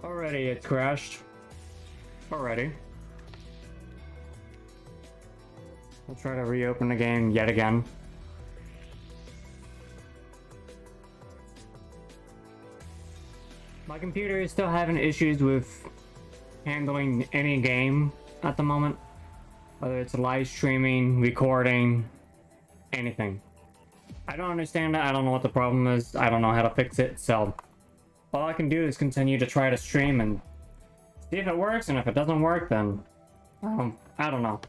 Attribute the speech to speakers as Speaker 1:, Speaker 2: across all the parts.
Speaker 1: Already it's crashed. Already. We'll try to reopen the game yet again. My computer is still having issues with handling any game at the moment. Whether it's live streaming, recording, anything. I don't understand it. I don't know what the problem is. I don't know how to fix it. So all I can do is continue to try to stream and see if it works. And if it doesn't work, then I don't know.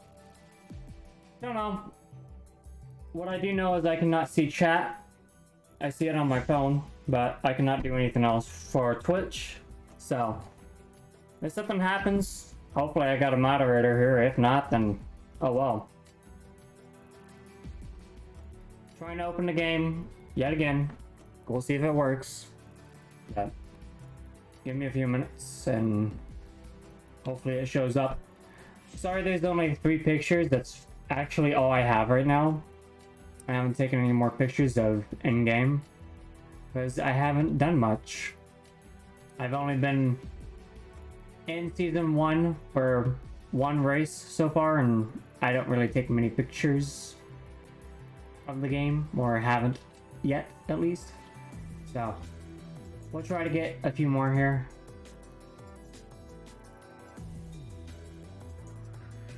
Speaker 1: Don't know. What I do know is I cannot see chat. I see it on my phone, but I cannot do anything else for Twitch. So if something happens, hopefully I got a moderator here. If not, then oh well. Trying to open the game yet again. We'll see if it works. Yeah. Give me a few minutes and hopefully it shows up. Sorry there's only 3 pictures. That's actually all I have right now. I haven't taken any more pictures of in-game because I haven't done much. I've only been in season 1 for 1 race so far, and I don't really take many pictures of the game, or haven't yet at least. So we'll try to get a few more here.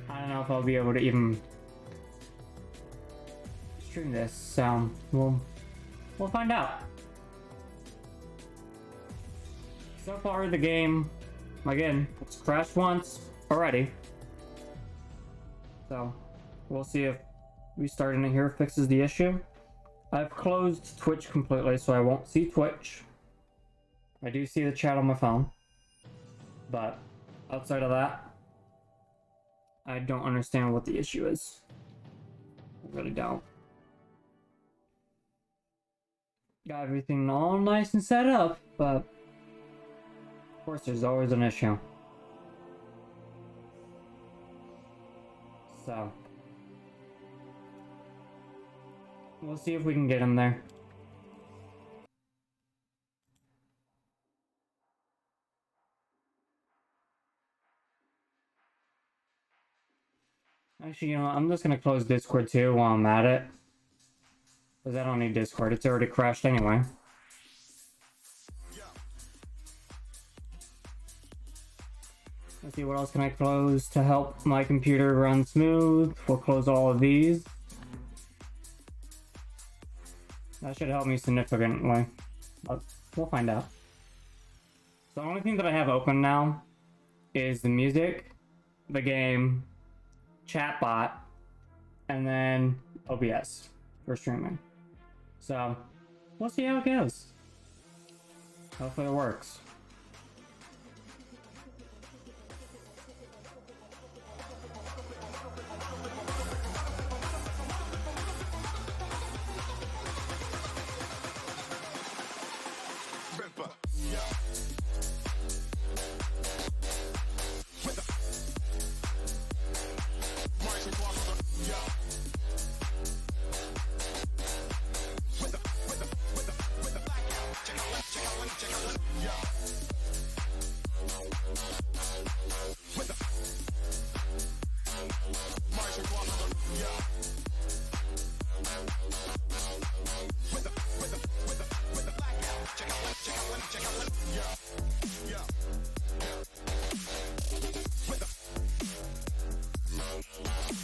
Speaker 1: I don't know if I'll be able to even stream this, so we'll find out. So far the game, again, it's crashed once already. So we'll see if restarting it here fixes the issue. I've closed Twitch completely, so I won't see Twitch. I do see the chat on my phone, but outside of that, I don't understand what the issue is. I really don't. Got everything all nice and set up, but of course there's always an issue. So we'll see if we can get him there. Actually, you know what? I'm just gonna close Discord too while I'm at it. Because I don't need Discord, it's already crashed anyway. Let's see, what else can I close to help my computer run smooth? We'll close all of these. That should help me significantly, but we'll find out. The only thing that I have open now is the music, the game, chatbot, and then OBS for streaming. So we'll see how it goes. Hopefully it works.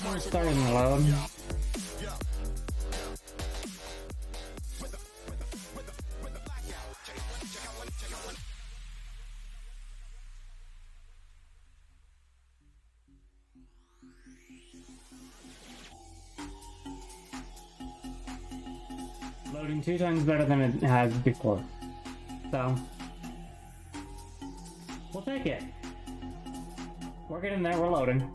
Speaker 1: We're starting to load. Loading 2 times better than it has before. So we'll take it. We're getting there, we're loading.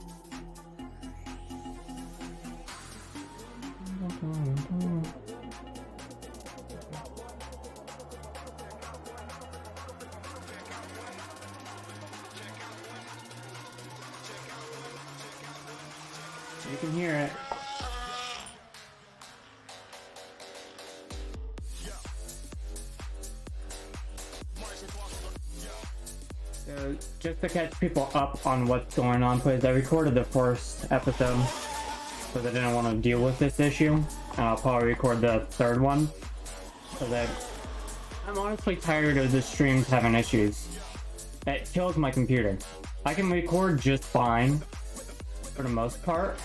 Speaker 1: You can hear it. So just to catch people up on what's going on, please, I recorded the first episode because I didn't want to deal with this issue. And I'll probably record the third one. So that I'm honestly tired of the streams having issues. It kills my computer. I can record just fine for the most part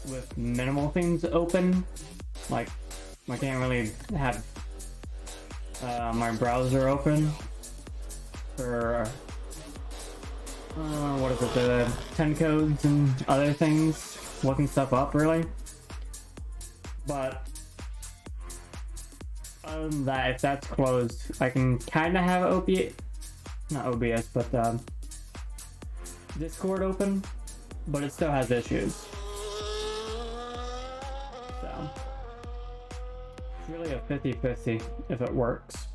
Speaker 1: with minimal things open. Like I can't really have my browser open for what is it, the 10 codes and other things, looking stuff up really. But other than that, if that's closed, I can kind of have not OBS, but Discord open, but it still has issues. So it's really a 50-50 if it works.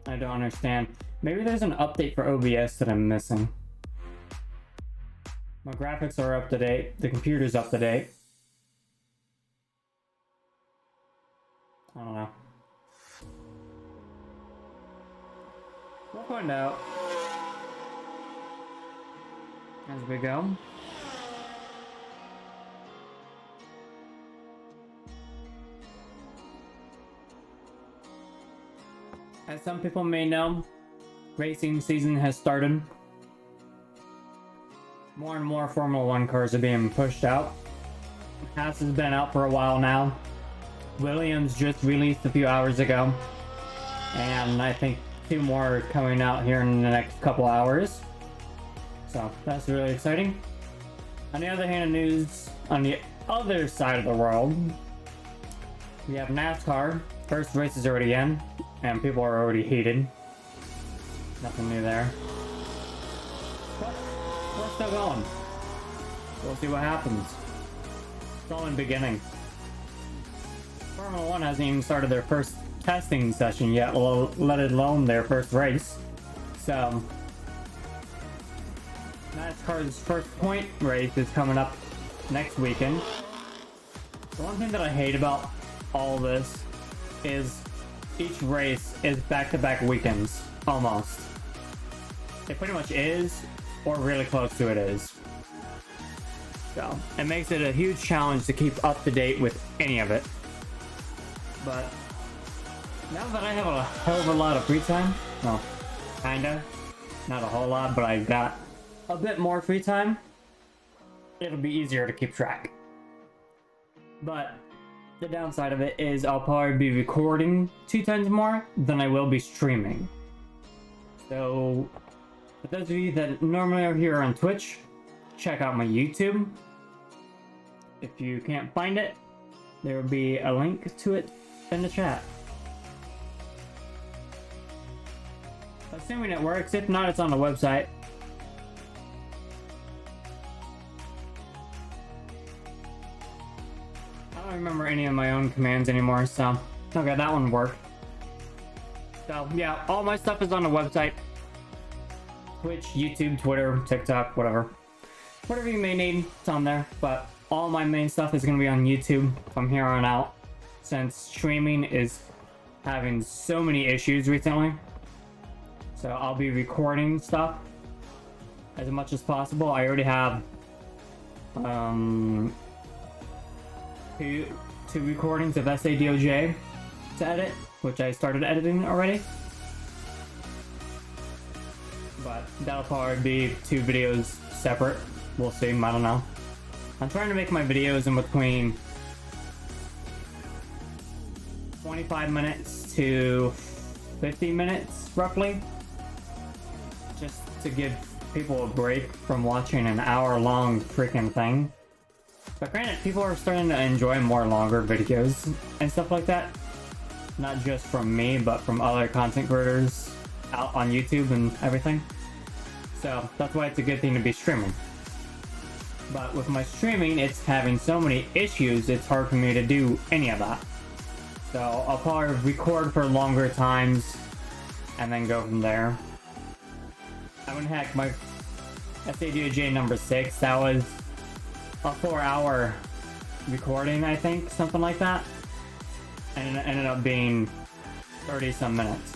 Speaker 1: I don't understand. Maybe there's an update for OBS that I'm missing. My graphics are up to date. The computer's up to date. I don't know. We'll find out as we go. As some people may know, racing season has started. More and more Formula 1 cars are being pushed out. Haas has been out for a while now. Williams just released a few hours ago. And I think 2 more are coming out here in the next couple hours. So that's really exciting. On the other hand of news, on the other side of the world, we have NASCAR. First race is already in, and people are already heated. Nothing new there. But we're still going. We'll see what happens. It's all in the beginning. Formula 1 hasn't even started their first testing session yet, let alone their first race. So NASCAR's first point race is coming up next weekend. The one thing that I hate about all this is each race is back-to-back weekends, almost. It pretty much is, or really close to it is. So it makes it a huge challenge to keep up to date with any of it. But now that I have a hell of a lot of free time, well, kinda, not a whole lot, but I got a bit more free time, it'll be easier to keep track. But the downside of it is I'll probably be recording 2 times more than I will be streaming. So for those of you that normally are here on Twitch, check out my YouTube. If you can't find it, there will be a link to it in the chat. Assuming it works, if not, it's on the website. I don't remember any of my own commands anymore, so okay, that one worked. So yeah, all my stuff is on the website. Twitch, YouTube, Twitter, TikTok, whatever. Whatever you may need, it's on there. But all my main stuff is going to be on YouTube from here on out, since streaming is having so many issues recently. So I'll be recording stuff as much as possible. I already have two recordings of S1E2 to edit, which I started editing already. But that'll probably be 2 videos separate. We'll see, I don't know. I'm trying to make my videos in between 25 minutes to 50 minutes, roughly. Just to give people a break from watching an hour-long freaking thing. But granted, people are starting to enjoy more longer videos and stuff like that. Not just from me, but from other content creators out on YouTube and everything. So that's why it's a good thing to be streaming. But with my streaming, it's having so many issues, it's hard for me to do any of that. So I'll probably record for longer times and then go from there. I mean, heck, my S1E2 number 6, that was a 4-hour recording, I think, something like that. And it ended up being 30 some minutes.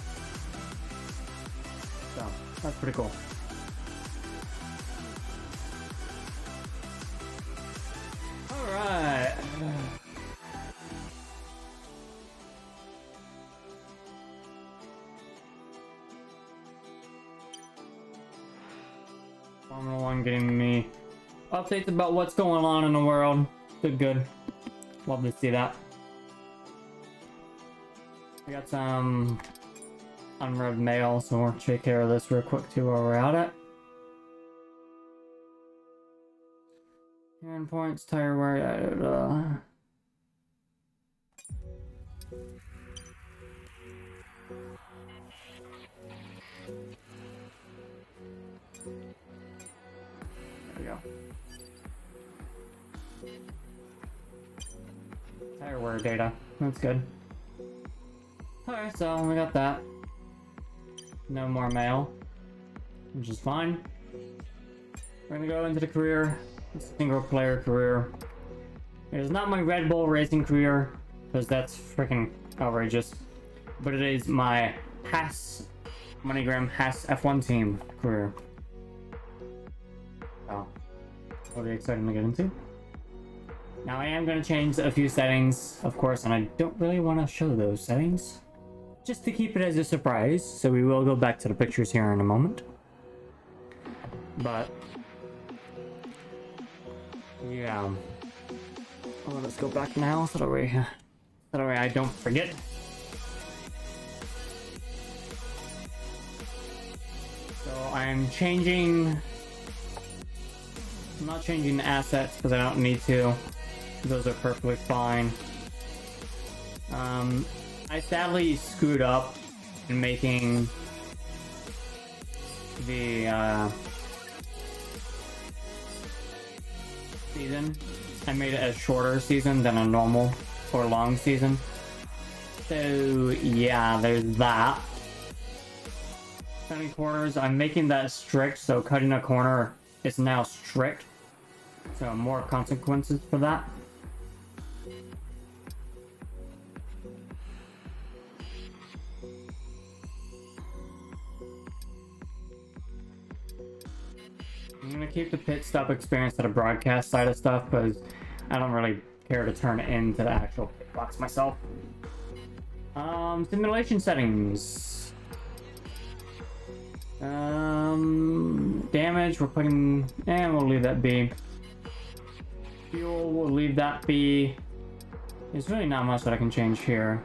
Speaker 1: So that's pretty cool. All right. Formula 1 getting me updates about what's going on in the world. Good. Love to see that. We got some unread mail, so we'll take care of this real quick too while we're at it. Endpoints, tire wear, There we go. Tire wear data. That's good. Alright, so we got that. No more mail, which is fine. We're gonna go into the career. Single player career. It is not my Red Bull racing career, because that's freaking outrageous. But it is my MoneyGram Haas F1 team career. So, that'll be exciting to get into. Now I am going to change a few settings, of course, and I don't really want to show those settings. Just to keep it as a surprise, so we will go back to the pictures here in a moment. But yeah. Well, let's go back now so that way I don't forget. So I'm not changing the assets because I don't need to. Those are perfectly fine. I sadly screwed up in making the season. I made it a shorter season than a normal or long season. So yeah, there's that. Cutting corners, I'm making that strict, so cutting a corner is now strict. So more consequences for that. I'm gonna keep the pit stop experience to the broadcast side of stuff because I don't really care to turn it into the actual pit box myself. Simulation settings. Damage, we're putting, and we'll leave that be. Fuel, we'll leave that be. There's really not much that I can change here.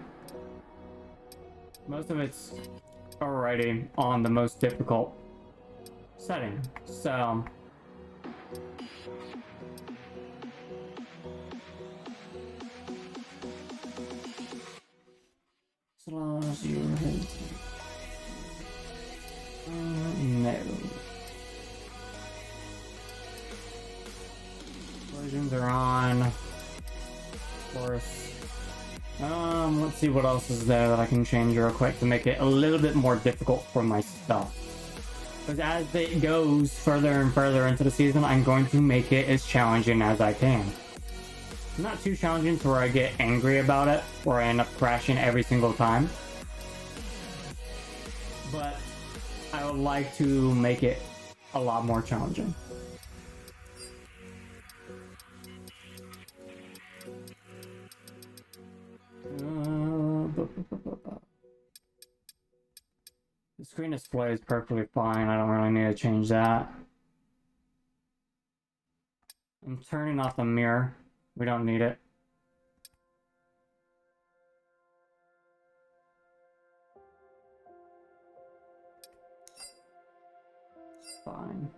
Speaker 1: Most of it's already on the most difficult setting, so slow as you hit. No. Collisions are on. Of course. Let's see what else is there that I can change real quick to make it a little bit more difficult for myself. Because as it goes further and further into the season, I'm going to make it as challenging as I can. Not too challenging to where I get angry about it, or I end up crashing every single time. But I would like to make it a lot more challenging. The screen display is perfectly fine. I don't really need to change that. I'm turning off the mirror. We don't need it. Fine.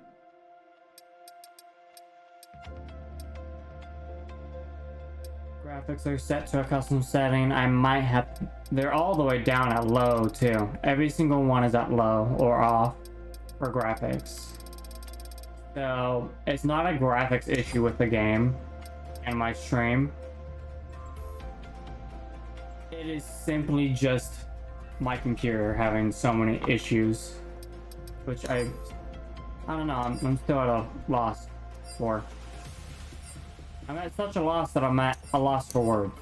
Speaker 1: Graphics are set to a custom setting. I might have... They're all the way down at low, too. Every single one is at low or off for graphics. So, it's not a graphics issue with the game and my stream. It is simply just my computer having so many issues. Which I don't know, I'm still at a loss for. I'm at such a loss that I'm at a loss for words.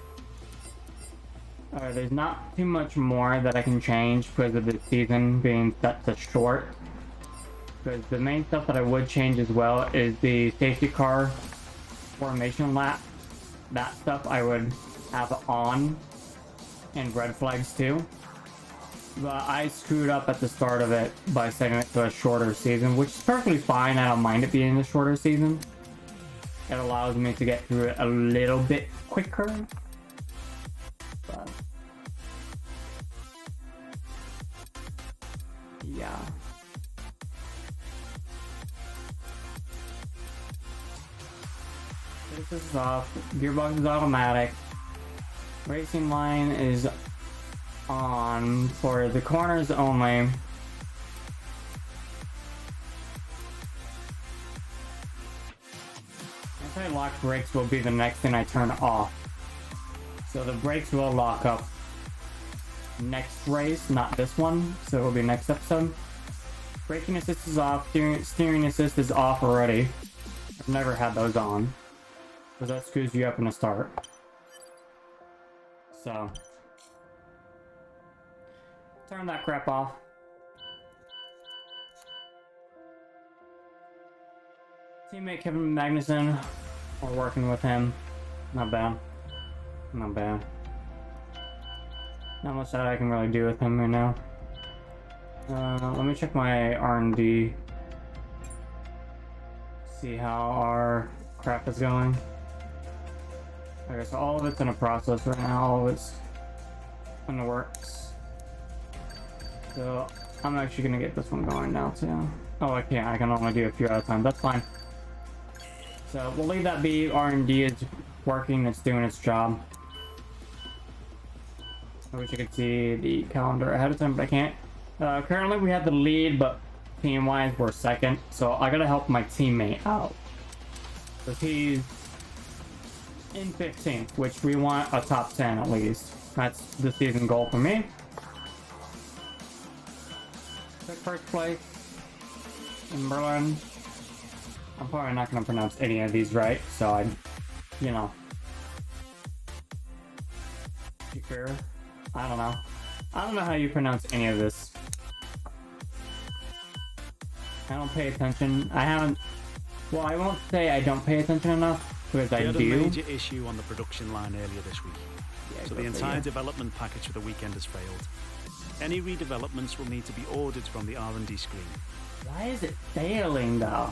Speaker 1: Alright, there's not too much more that I can change because of the season being set to short. Because the main stuff that I would change as well is the safety car formation lap. That stuff I would have on, and red flags too. But I screwed up at the start of it by setting it to a shorter season, which is perfectly fine. I don't mind it being a shorter season. It allows me to get through it a little bit quicker. But yeah. This is off. Gearbox is automatic. Racing line is on for the corners only. Anti-lock brakes will be the next thing I turn off. So the brakes will lock up next race, not this one. So it will be next episode. Braking assist is off. Steering assist is off already. I've never had those on, because that screws you up in the start. So turn that crap off. Teammate Kevin Magnussen, we're working with him. Not bad. Not bad. Not much that I can really do with him right now. Let me check my R&D. See how our crap is going. Okay, so all of it's in a process right now. All of it's in the works. So I'm actually gonna get this one going now too. Oh, I can't. I can only do a few at a time. That's fine. So we'll leave that be. R&D is working. It's doing its job. I wish I could see the calendar ahead of time, but I can't. Currently we have the lead, but team-wise we're second. So I gotta help my teammate out, because he's in 15th, which we want a top 10 at least. That's the season goal for me. Took first place in Berlin. I'm probably not going to pronounce any of these right, so I, you know. I don't know. I don't know how you pronounce any of this. I don't pay attention. I haven't. Well, I won't say I don't pay attention enough, because I do.
Speaker 2: We had a major issue on the production line earlier this week, so the entire development package for the weekend has failed. Any redevelopments will need to be ordered from the R&D screen.
Speaker 1: Why is it failing though?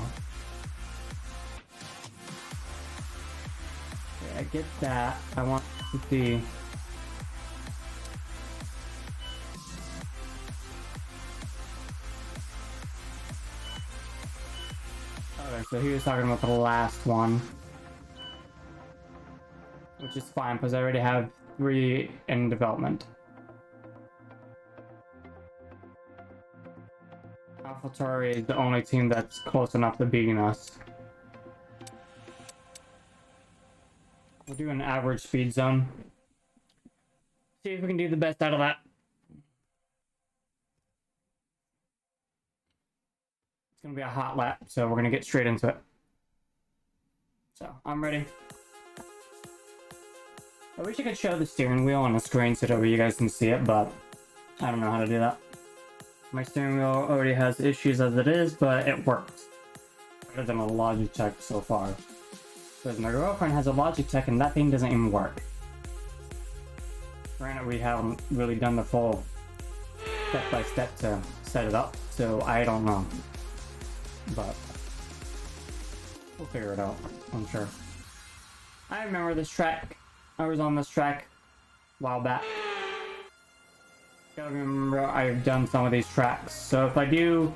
Speaker 1: Okay, I get that. I want to see. Okay, so he was talking about the last one, which is fine because I already have 3 in development. AlphaTauri is the only team that's close enough to beating us. We'll do an average speed zone. See if we can do the best out of that. It's gonna be a hot lap, so we're gonna get straight into it. So, I'm ready. I wish I could show the steering wheel on the screen so that you guys can see it, but I don't know how to do that. My steering wheel already has issues as it is, but it works. Better than a Logitech so far. Because my girlfriend has a Logitech and that thing doesn't even work. Granted, we haven't really done the full step-by-step to set it up, so I don't know. But we'll figure it out, I'm sure. I remember this track. I was on this track a while back. Gotta remember I've done some of these tracks. So if I do,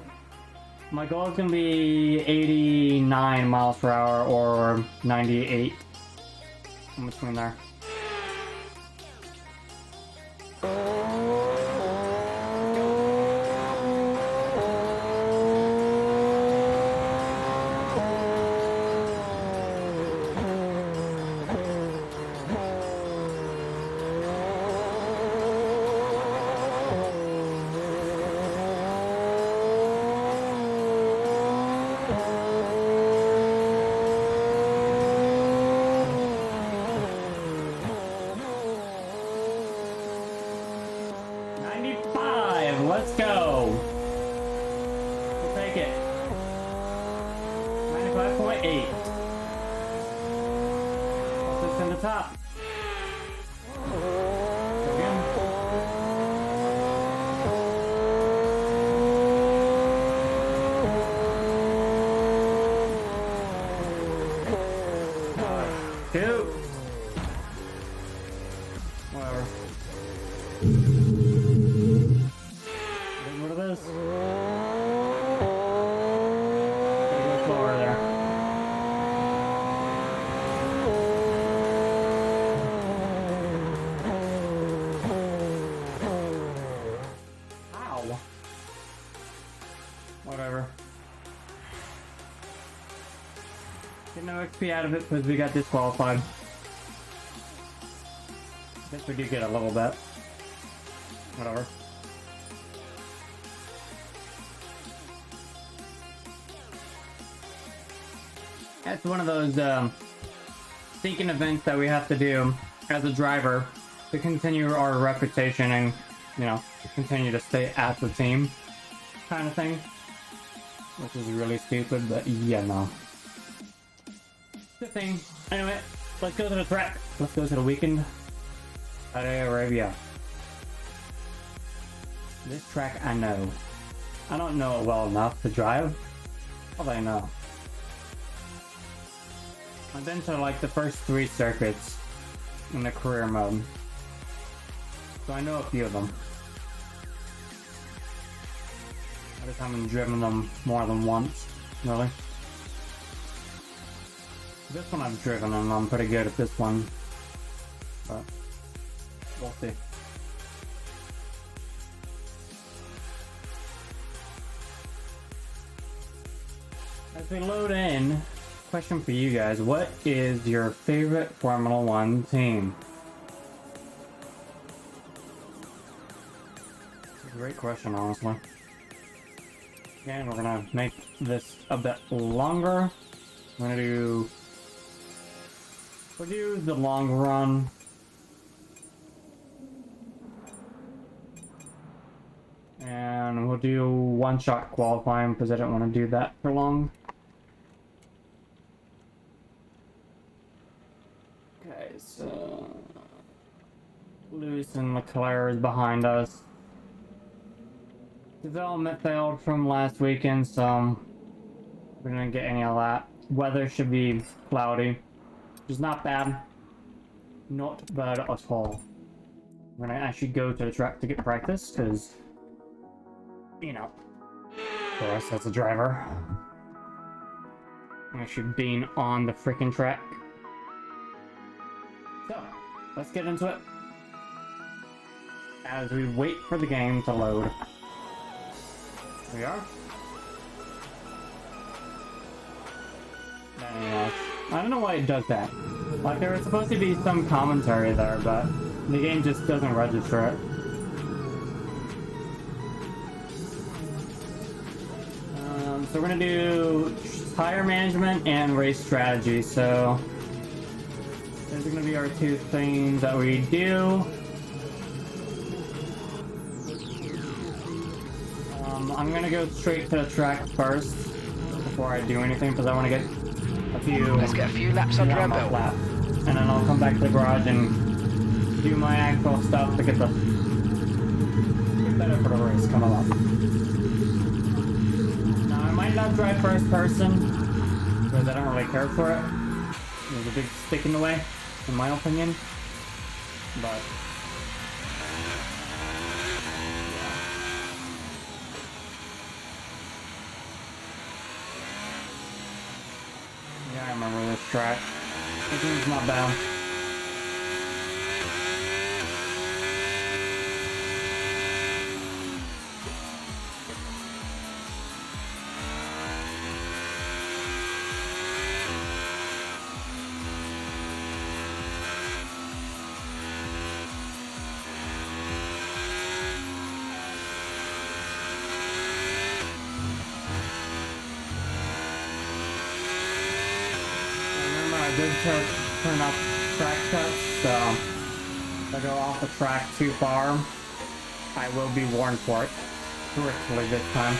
Speaker 1: my goal is gonna be 89 miles per hour or 98. In between there. 8. Let's in the top. Go again. Two. Whatever. What it is. Go slower there. Ow. Whatever. Get no XP out of it because we got disqualified. Guess we do get a little bit. Whatever. That's one of those stinking events that we have to do as a driver to continue our reputation and, you know, continue to stay at the team kind of thing. Which is really stupid, but yeah, no. Good thing. Anyway, let's go to the track. Let's go to the weekend. Saudi Arabia. This track I know. I don't know it well enough to drive, but I know. I've been to like the first 3 circuits in the career mode, so I know a few of them. I just haven't driven them more than once, really. This one I've driven and I'm pretty good at this one, but we'll see. As we load in, question for you guys, what is your favorite Formula 1 team? It's a great question, honestly. Again, we're gonna make this a bit longer. We'll do the long run. And we'll do one-shot qualifying because I don't want to do that for long. Okay, so Lewis and Leclerc is behind us. Development failed from last weekend, so we didn't get any of that. Weather should be cloudy, which is not bad. Not bad at all. We're gonna actually go to the track to get practice, because, you know, for us as a driver, I'm actually being on the freaking track. So, let's get into it as we wait for the game to load. Here we are. I don't know why it does that. Like, there was supposed to be some commentary there, but the game just doesn't register it. So we're gonna do tire management and race strategy. So those are gonna be our 2 things that we do. I'm gonna go straight to the track first before I do anything because I want to get a few.
Speaker 3: Let's get a few laps under our belt.
Speaker 1: And then I'll come back to the garage and do my actual stuff to get better for the race coming up. Now I might not drive first person because I don't really care for it. There's a big stick in the way, in my opinion. But yeah, I remember this track. This one's not bad. I did turn up track cuts, so if I go off the track too far, I will be warned for it correctly this time.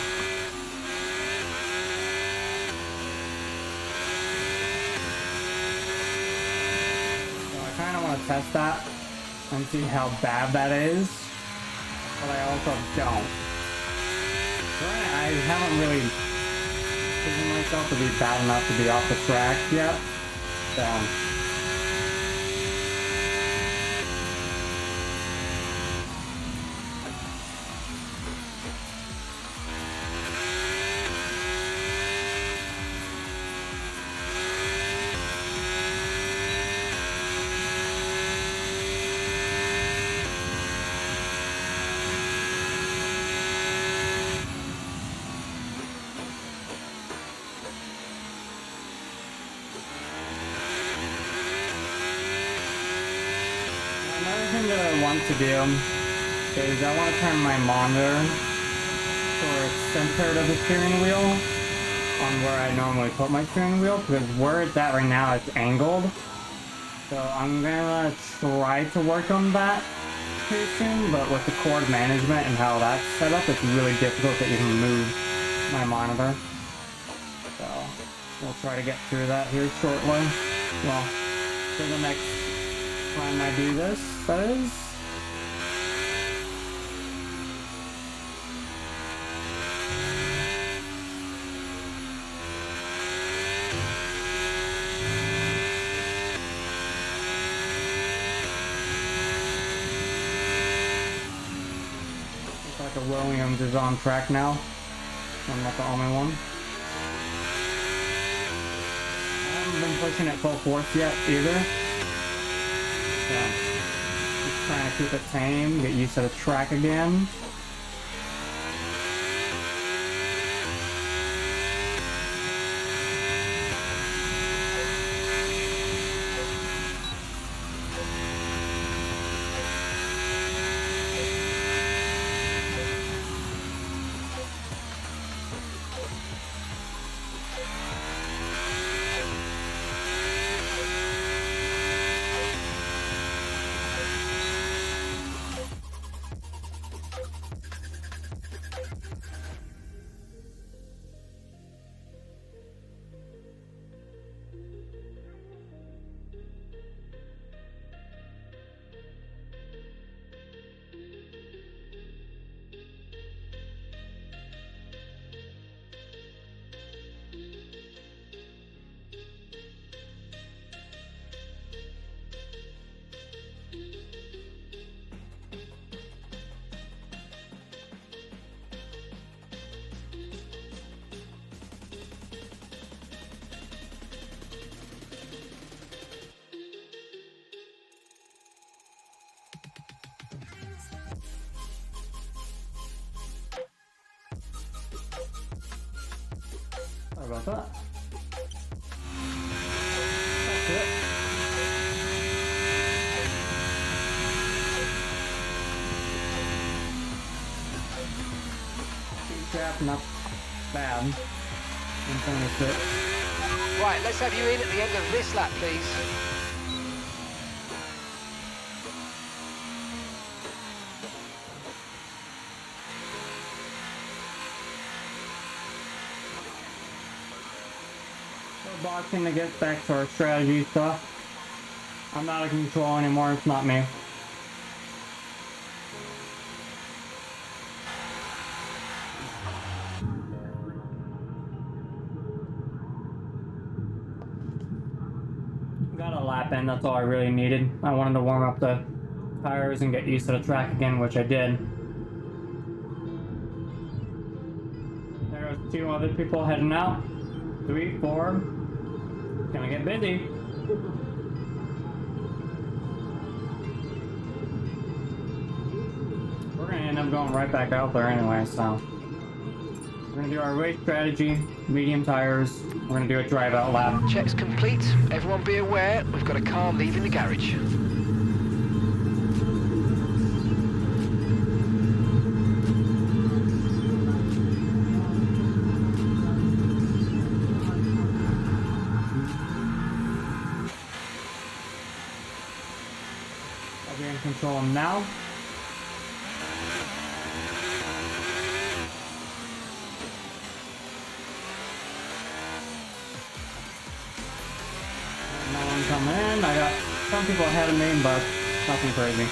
Speaker 1: test that and see how bad that is, but I also don't. I haven't really proven myself to be bad enough to be off the track yet, so... Another thing that I want to do is I want to turn my monitor so it's centered of the steering wheel on where I normally put my steering wheel, because where it's at right now it's angled. So I'm gonna try to work on that pretty soon, but with the cord management and how that's set up, it's really difficult to even move my monitor. So we'll try to get through that here shortly. Well, for the next time I do this, that is. Looks like a Williams is on track now. I'm not the only one. I haven't been pushing it full force yet either. So, just trying to keep it tame, get used to the track again. Sorry about that. That's it. Trap, not bad. 126.
Speaker 3: Right, let's have you in at the end of this lap, please.
Speaker 1: Boxing to get back to our strategy stuff. I'm not in control anymore, it's not me. Got a lap in, that's all I really needed. I wanted to warm up the tires and get used to the track again, which I did. There's 2 other people heading out. 3, 4. It's gonna get busy. We're gonna end up going right back out there anyway, so. We're gonna do our race strategy, medium tires. We're gonna do a drive out lap.
Speaker 3: Check's complete. Everyone be aware, we've got a car leaving the garage.
Speaker 1: I'll be in control now. No one coming in. I got Some people ahead of me, but nothing crazy.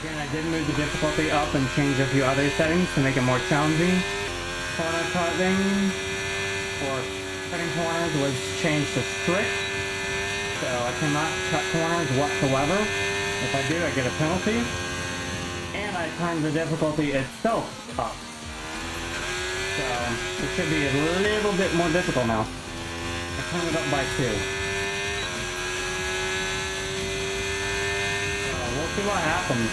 Speaker 1: Again, I did move the difficulty up and change a few other settings to make it more challenging. Corner cutting or cutting corners was changed to strict, so I cannot cut corners whatsoever. If I do, I get a penalty. And I turned the difficulty itself up, so it should be a little bit more difficult now. I turned it up by 2. We'll see what happens.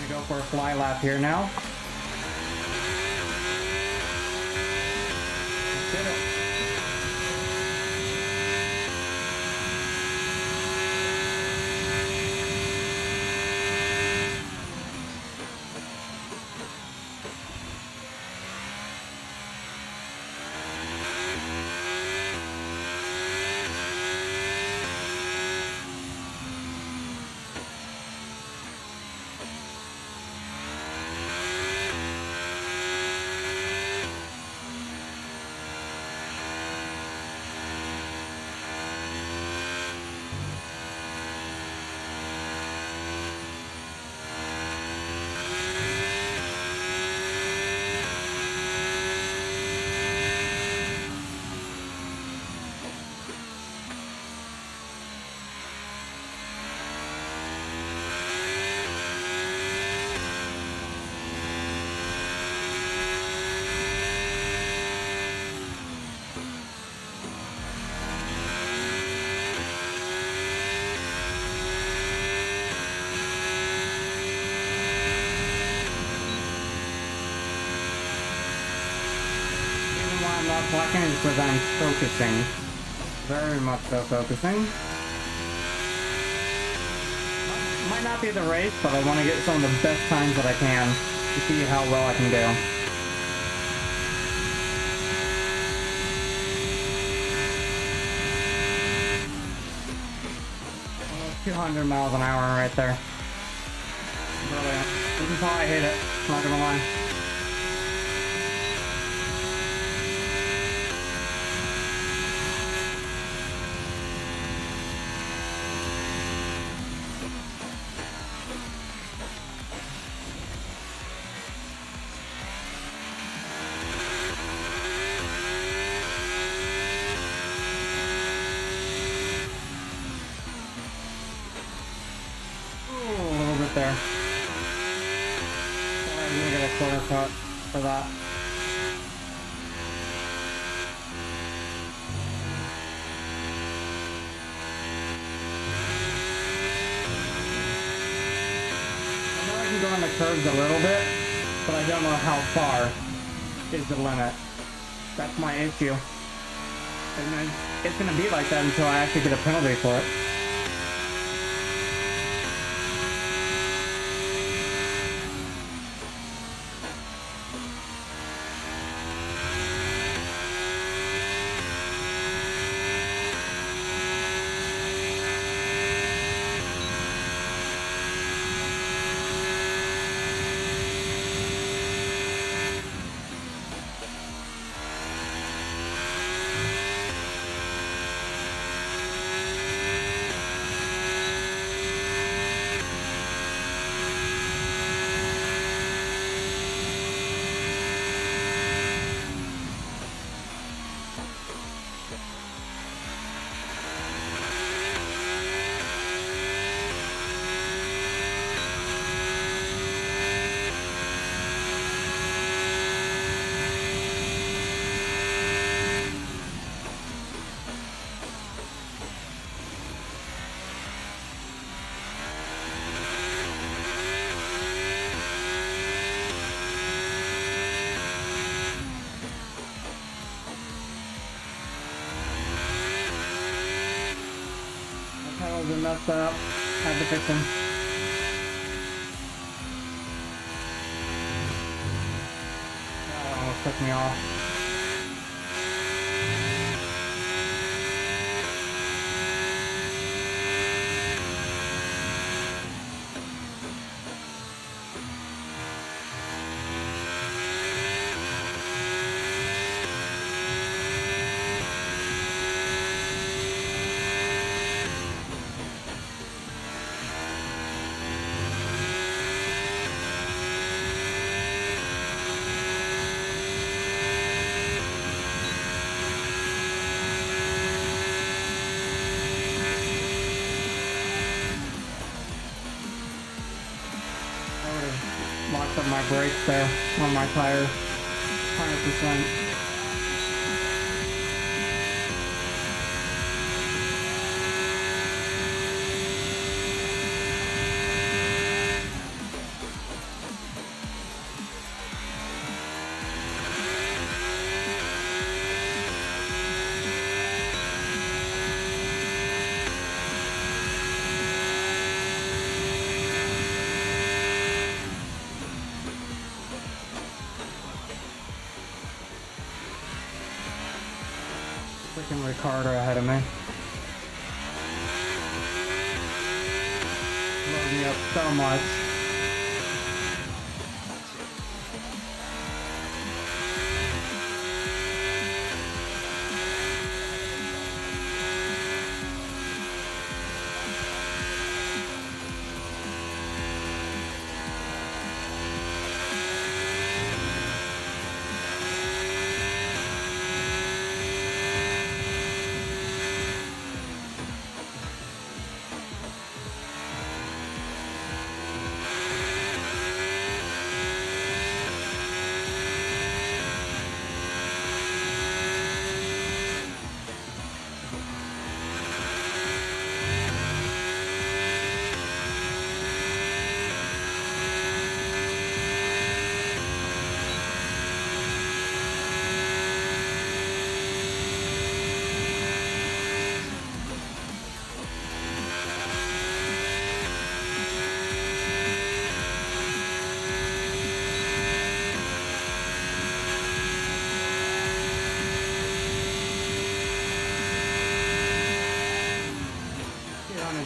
Speaker 1: Go for a fly lap here now. Did it. I'm not talking is because I'm focusing. Very much so focusing. Might not be the race, but I want to get some of the best times that I can to see how well I can do. Almost 200 miles an hour right there. Brilliant. This is how I hit it, not gonna lie. There. I'm gonna get a corner cut for that. I know I can go on the curves a little bit, but I don't know how far is the limit. That's my issue. And then it's gonna be like that until I actually get a penalty for it. messed up. Had to fix them. That almost took me off. Locked up my brakes there on my tires, 100%. Freaking Ricardo ahead of me. Loading me up so much.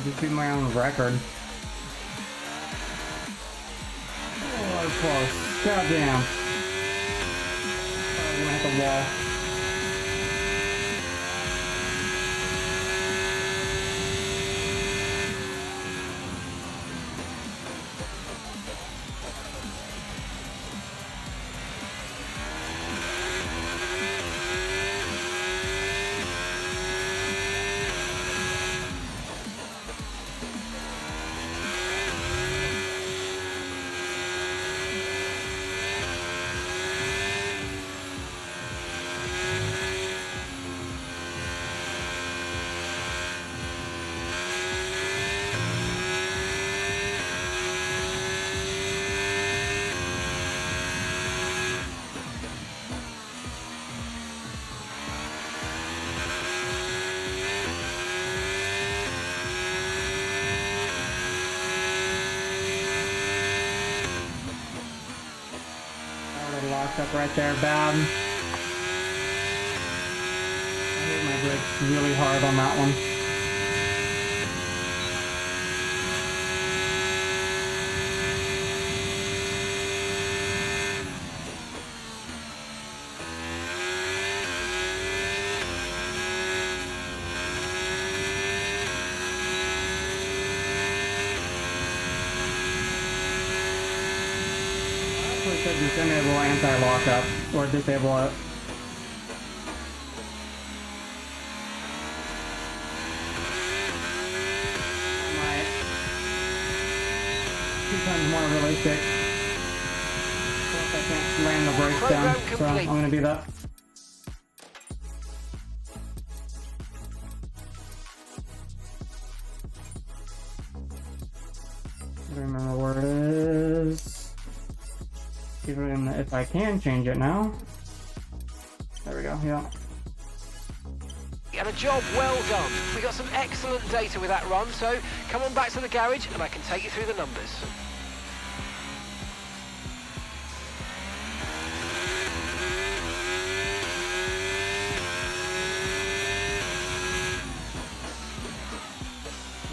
Speaker 1: Just be my own record. Oh, that was close. Goddamn. I'm gonna hit the wall. Locked up right there, bad. I hit my brakes really hard on that one. Could disable anti-lockup or disable it. Might 2 times more realistic. Plus I can't land the brakes down, so I'm gonna do that. I don't remember where it is. Even if I can change it now. There we go, yeah.
Speaker 3: and a job well done. We got some excellent data with that run, so come on back to the garage and I can take you through the numbers.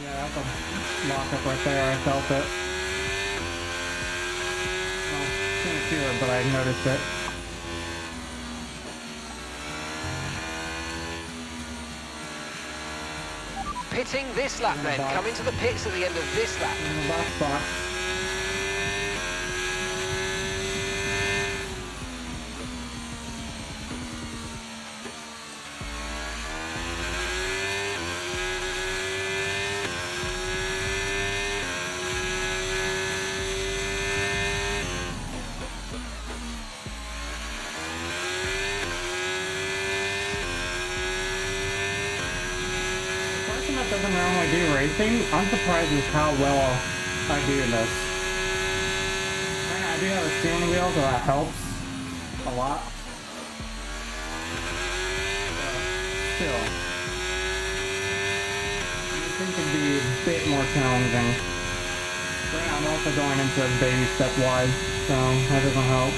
Speaker 1: Yeah, that's a lockup right there. I felt it. Well, couldn't feel it, but I noticed it.
Speaker 3: Pitting this lap then. Come into the pits at the end of this lap.
Speaker 1: In the box box. That doesn't normally do racing. I'm surprised with how well I do this. I do have a steering wheel, so that helps a lot. Still, I think it'd be a bit more challenging. But I'm also going into a baby step wise, so that doesn't help.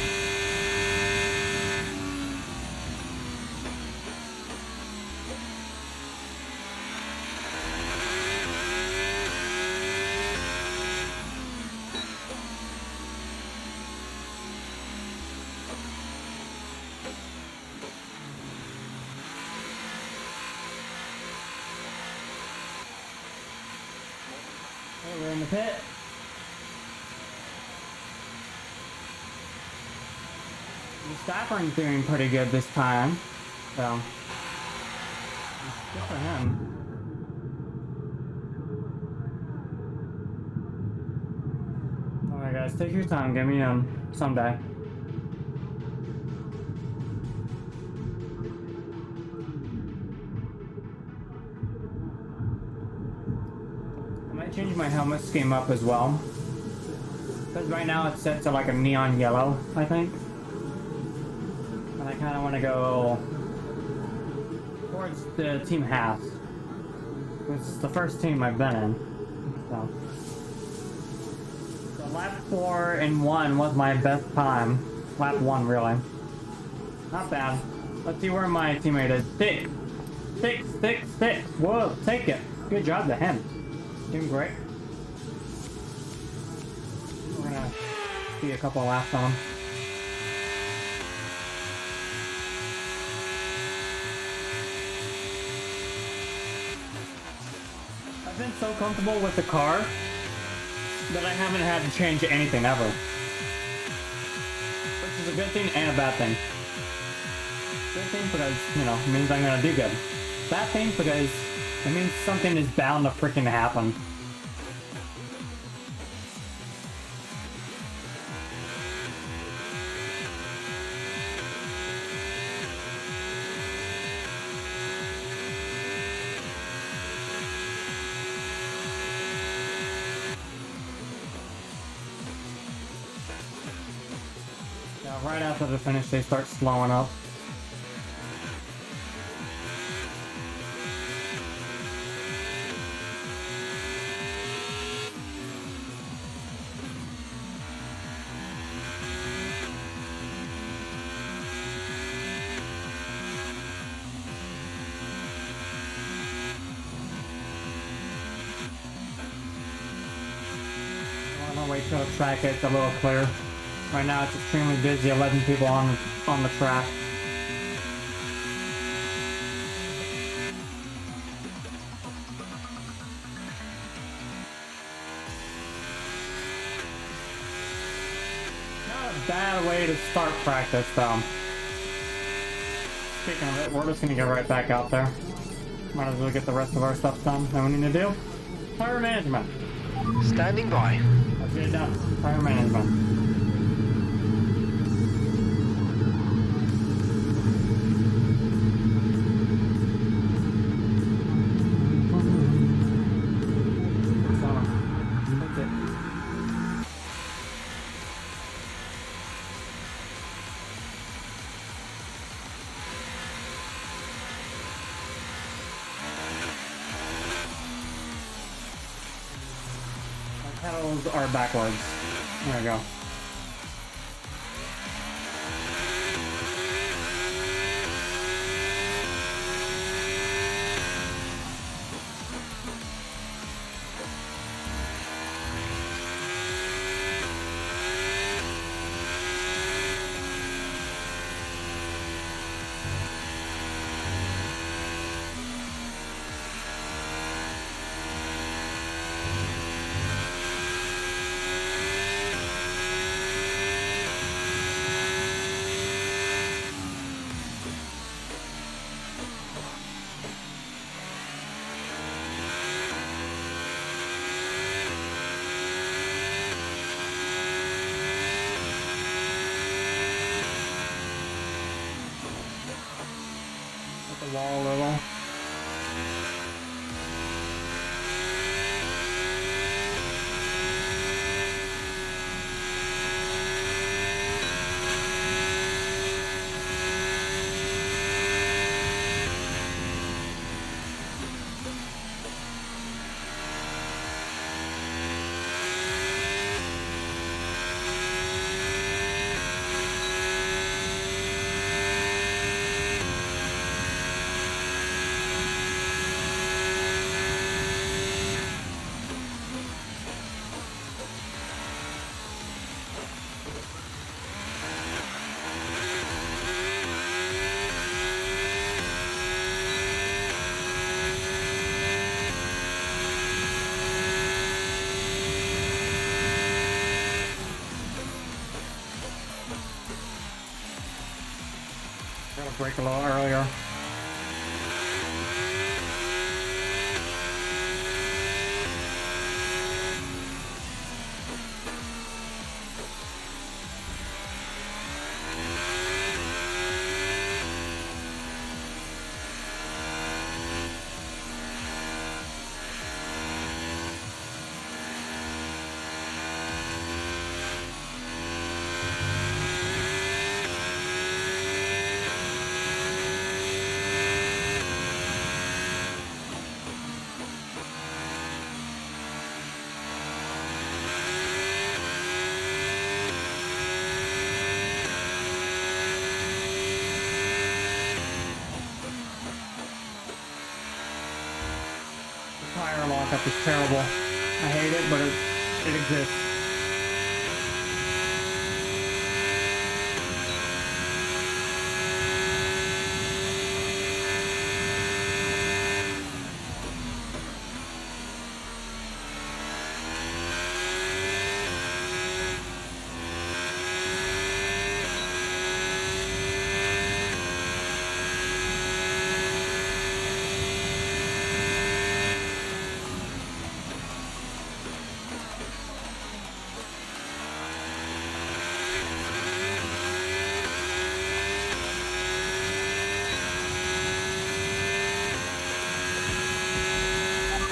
Speaker 1: Oh, we're in the pit. The Stafford's doing pretty good this time, so good for him. Alright guys, take your time, get me in someday. Change my helmet scheme up as well, because right now it's set to like a neon yellow, I think, and I kind of want to go towards the team half. This is the first team I've been in, so lap 4 and 1 was my best time. Lap 1 really not bad. Let's see where my teammate is. Six. Whoa, take it. Good job to him. Doing great. We're gonna see a couple laps on him. I've been so comfortable with the car that I haven't had to change anything ever. Which is a good thing and a bad thing. Good thing because, you know, it means I'm gonna do good. Bad thing because it means something is bound to freaking happen. Yeah, right after the finish, they start slowing up. Wait till the track gets a little clear. Right now it's extremely busy, 11 people on the track. Not a bad way to start practice though. Speaking of it, we're just gonna get right back out there. Might as well get the rest of our stuff done that we need to do. Tire management.
Speaker 3: Standing by.
Speaker 1: Let's get it done. Tire management. pedals are backwards. There we go. The wall a little. Gotta brake a little earlier. Tire lockup is terrible. I hate it, but it exists.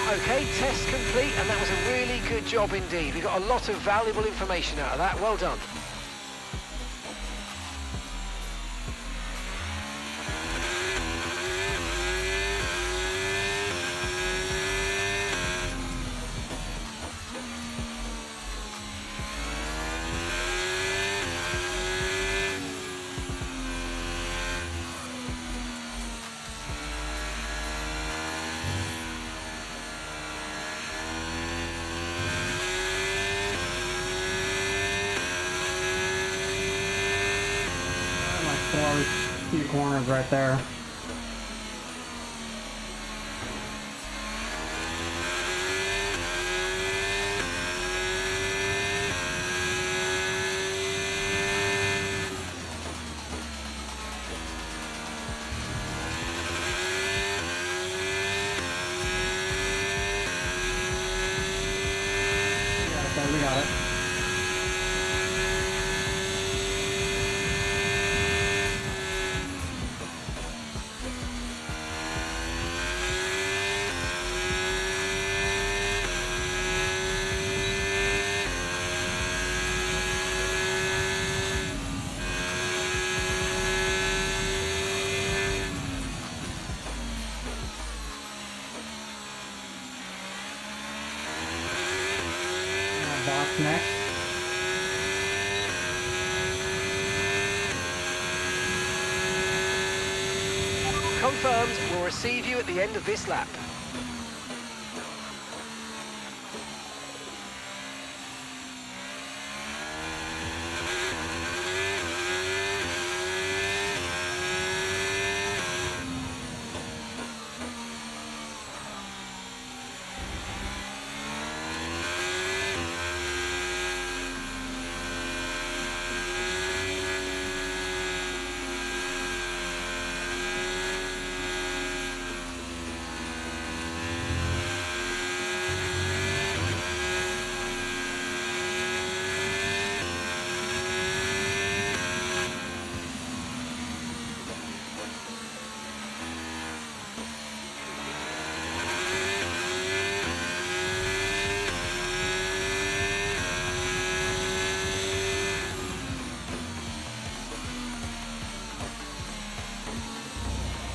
Speaker 3: Okay, test complete, and that was a really good job indeed. We got a lot of valuable information out of that. Well done.
Speaker 1: Few corners right there. We got it.
Speaker 3: Confirmed, we'll receive you at the end of this lap.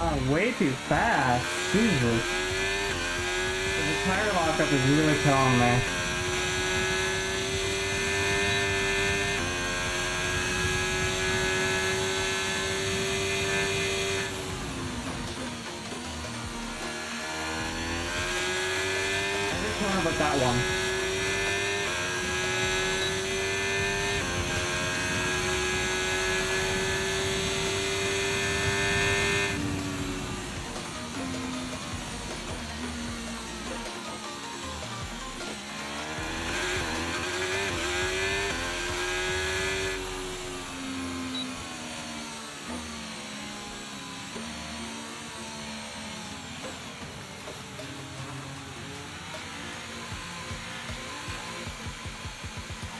Speaker 1: Oh, way too fast. Jesus. The tire lockup is really killing me. Every corner but that one.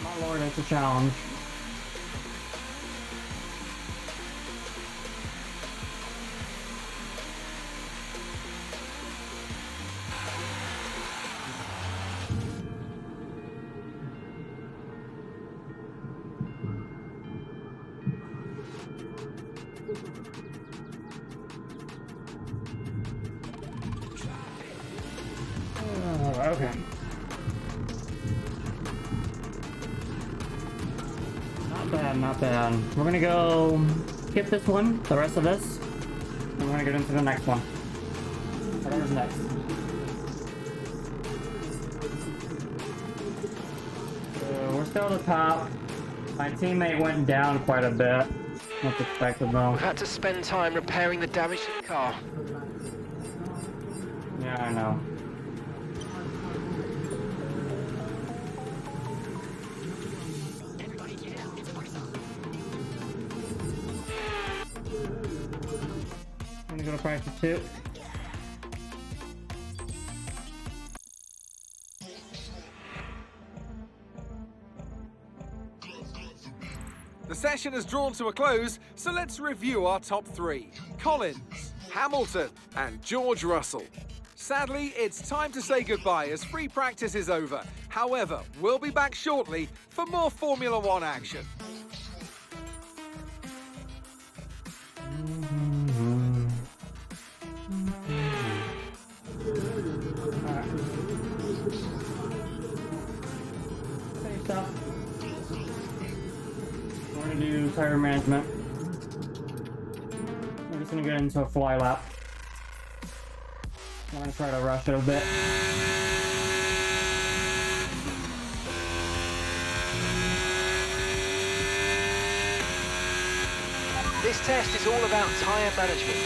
Speaker 1: My lord, it's a challenge. Okay. Not bad, not bad. We're gonna go skip this one, the rest of this, and we're gonna get into the next one. Whatever's next. So we're still at the top. My teammate went down quite a bit. That's expected though.
Speaker 3: We've had to spend time repairing the damage to the car.
Speaker 1: Yeah, I know. I'm gonna go to practice too.
Speaker 4: The session has drawn to a close, so let's review our top three. Collins, Hamilton, and George Russell. Sadly, it's time to say goodbye as free practice is over. However, we'll be back shortly for more Formula One action.
Speaker 1: We're gonna do tire management. We're just gonna get into a fly lap. I'm gonna try to rush it a bit.
Speaker 3: This test is all about tyre management.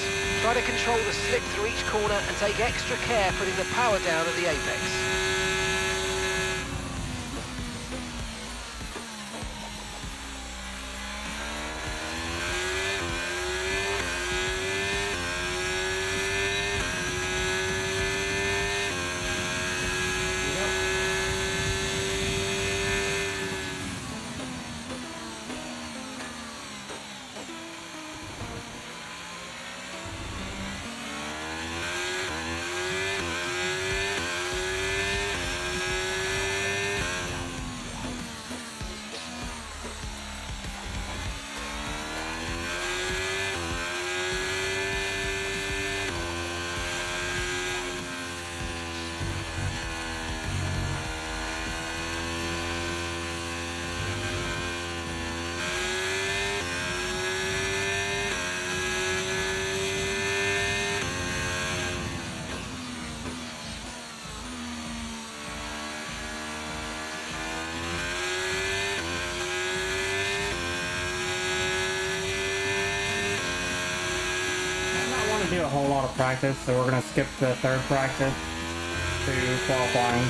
Speaker 3: Try to control the slip through each corner and take extra care putting the power down at the apex.
Speaker 1: do a whole lot of practice, so we're gonna skip the third practice to qualifying.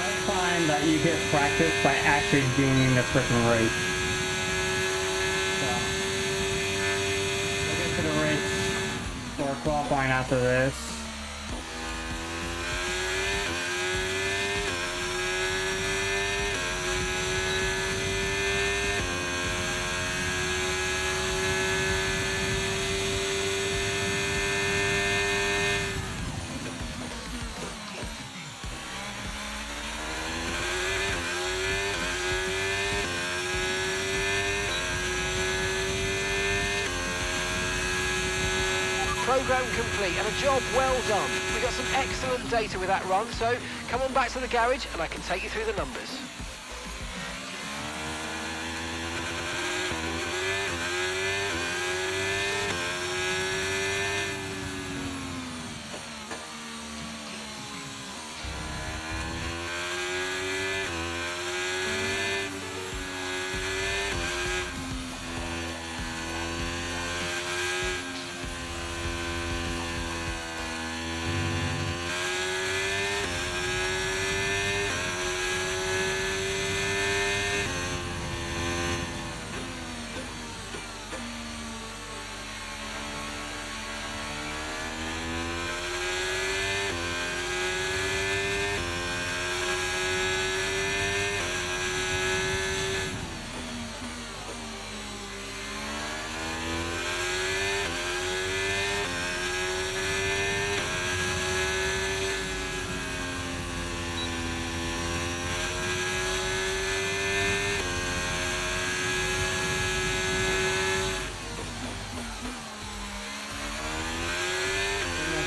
Speaker 1: I find that you get practice by actually doing the freaking race. So, we'll get to the race or qualifying after this.
Speaker 3: Program complete and a job well done. We got some excellent data with that run, so come on back to the garage and I can take you through the numbers.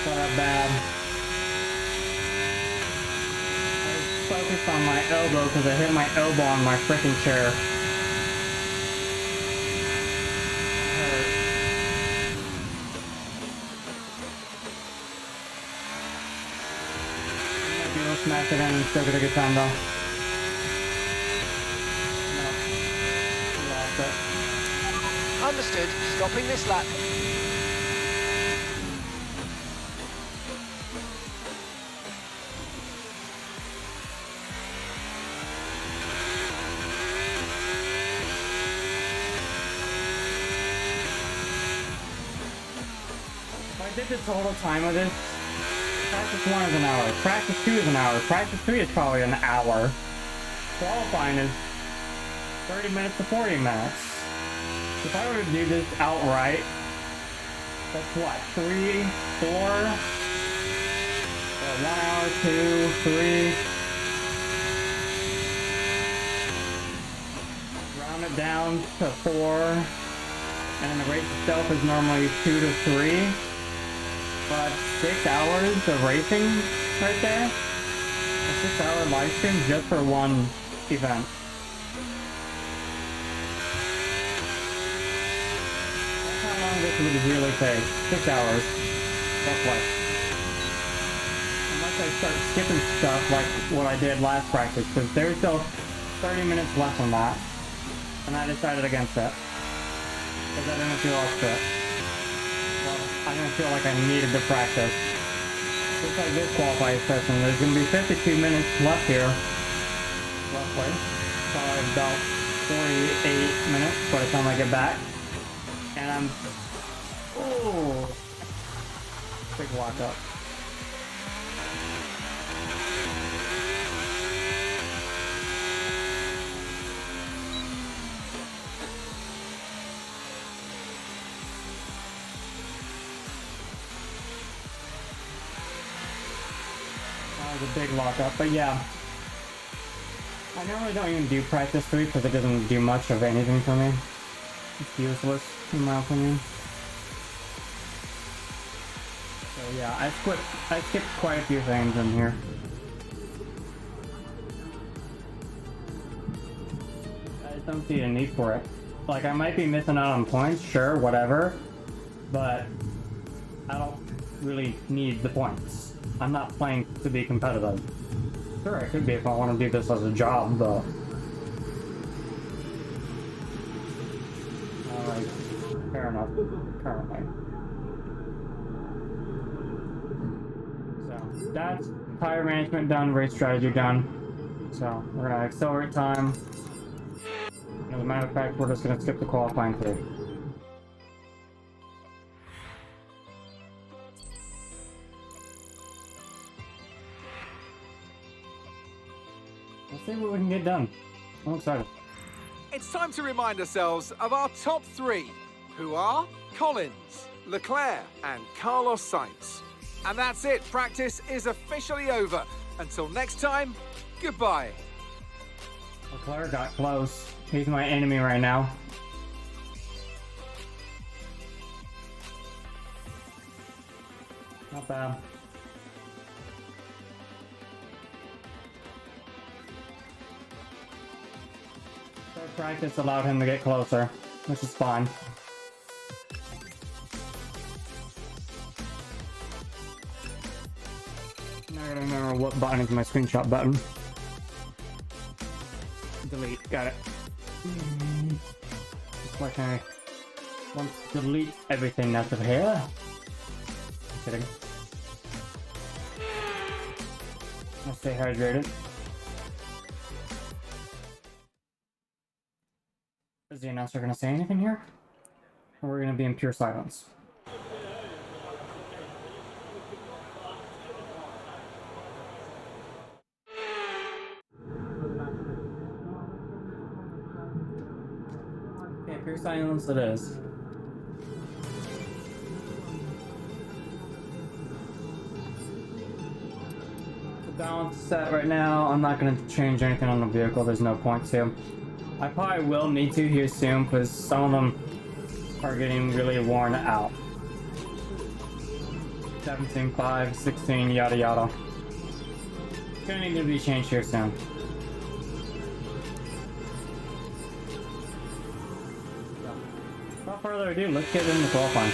Speaker 3: Not that bad. I was focused on my elbow because I hit my elbow on my freaking chair. Hurt. Maybe we'll smash it in and still get a good time though. No. We lost it. Understood. Stopping this lap.
Speaker 1: I did the total time of this. Practice 1 is an hour. Practice 2 is an hour. Practice 3 is probably an hour. Qualifying is 30 minutes to 40 minutes. If I were to do this outright, that's what, 3, 4? 1 hour, 2, 3. Round it down to 4. And then the race itself is normally 2 to 3. But 6 hours of racing right there. A 6-hour live stream just for one event. That's how long this would really take. 6 hours. Roughly. Unless I start skipping stuff like what I did last practice, because there's still 30 minutes left on that. And I decided against it. Because I didn't feel up to it. Well, I didn't feel like I needed to practice. Just like this qualifying session, there's going to be 52 minutes left here. Roughly. Probably about 48 minutes by the time I get back. And I'm... Ooh! Big lock up. That was a big lockup, but yeah. I normally don't even do practice 3 because it doesn't do much of anything for me. It's useless, in my opinion. So yeah, I skipped quite a few things in here. I just don't see a need for it. Like, I might be missing out on points, sure, whatever, but I don't really need the points. I'm not playing to be competitive. Sure, I could be if I want to do this as a job, but... Alright. Fair enough, currently. So, that's tire management done, race strategy done. So, we're gonna accelerate time. As a matter of fact, we're just gonna skip the qualifying too. Let's see what we can get done. I'm excited.
Speaker 4: It's time to remind ourselves of our top 3, who are Collins, Leclerc and Carlos Sainz. And that's it, practice is officially over. Until next time, goodbye.
Speaker 1: Leclerc got close. He's my enemy right now. Not bad. Third practice allowed him to get closer, which is fine. Now I gotta remember what button is my screenshot button. Delete, got it. Just like I want to delete everything that's of here. I'm kidding. Let's stay hydrated. Is the announcer gonna say anything here? Or we're gonna be in pure silence? Okay, pure silence it is. The balance is set right now. I'm not gonna change anything on the vehicle, there's no point to. I probably will need to here soon because some of them are getting really worn out. 17, 5, 16, yada yada. It's gonna need to be changed here soon. Without further ado, let's get into qualifying.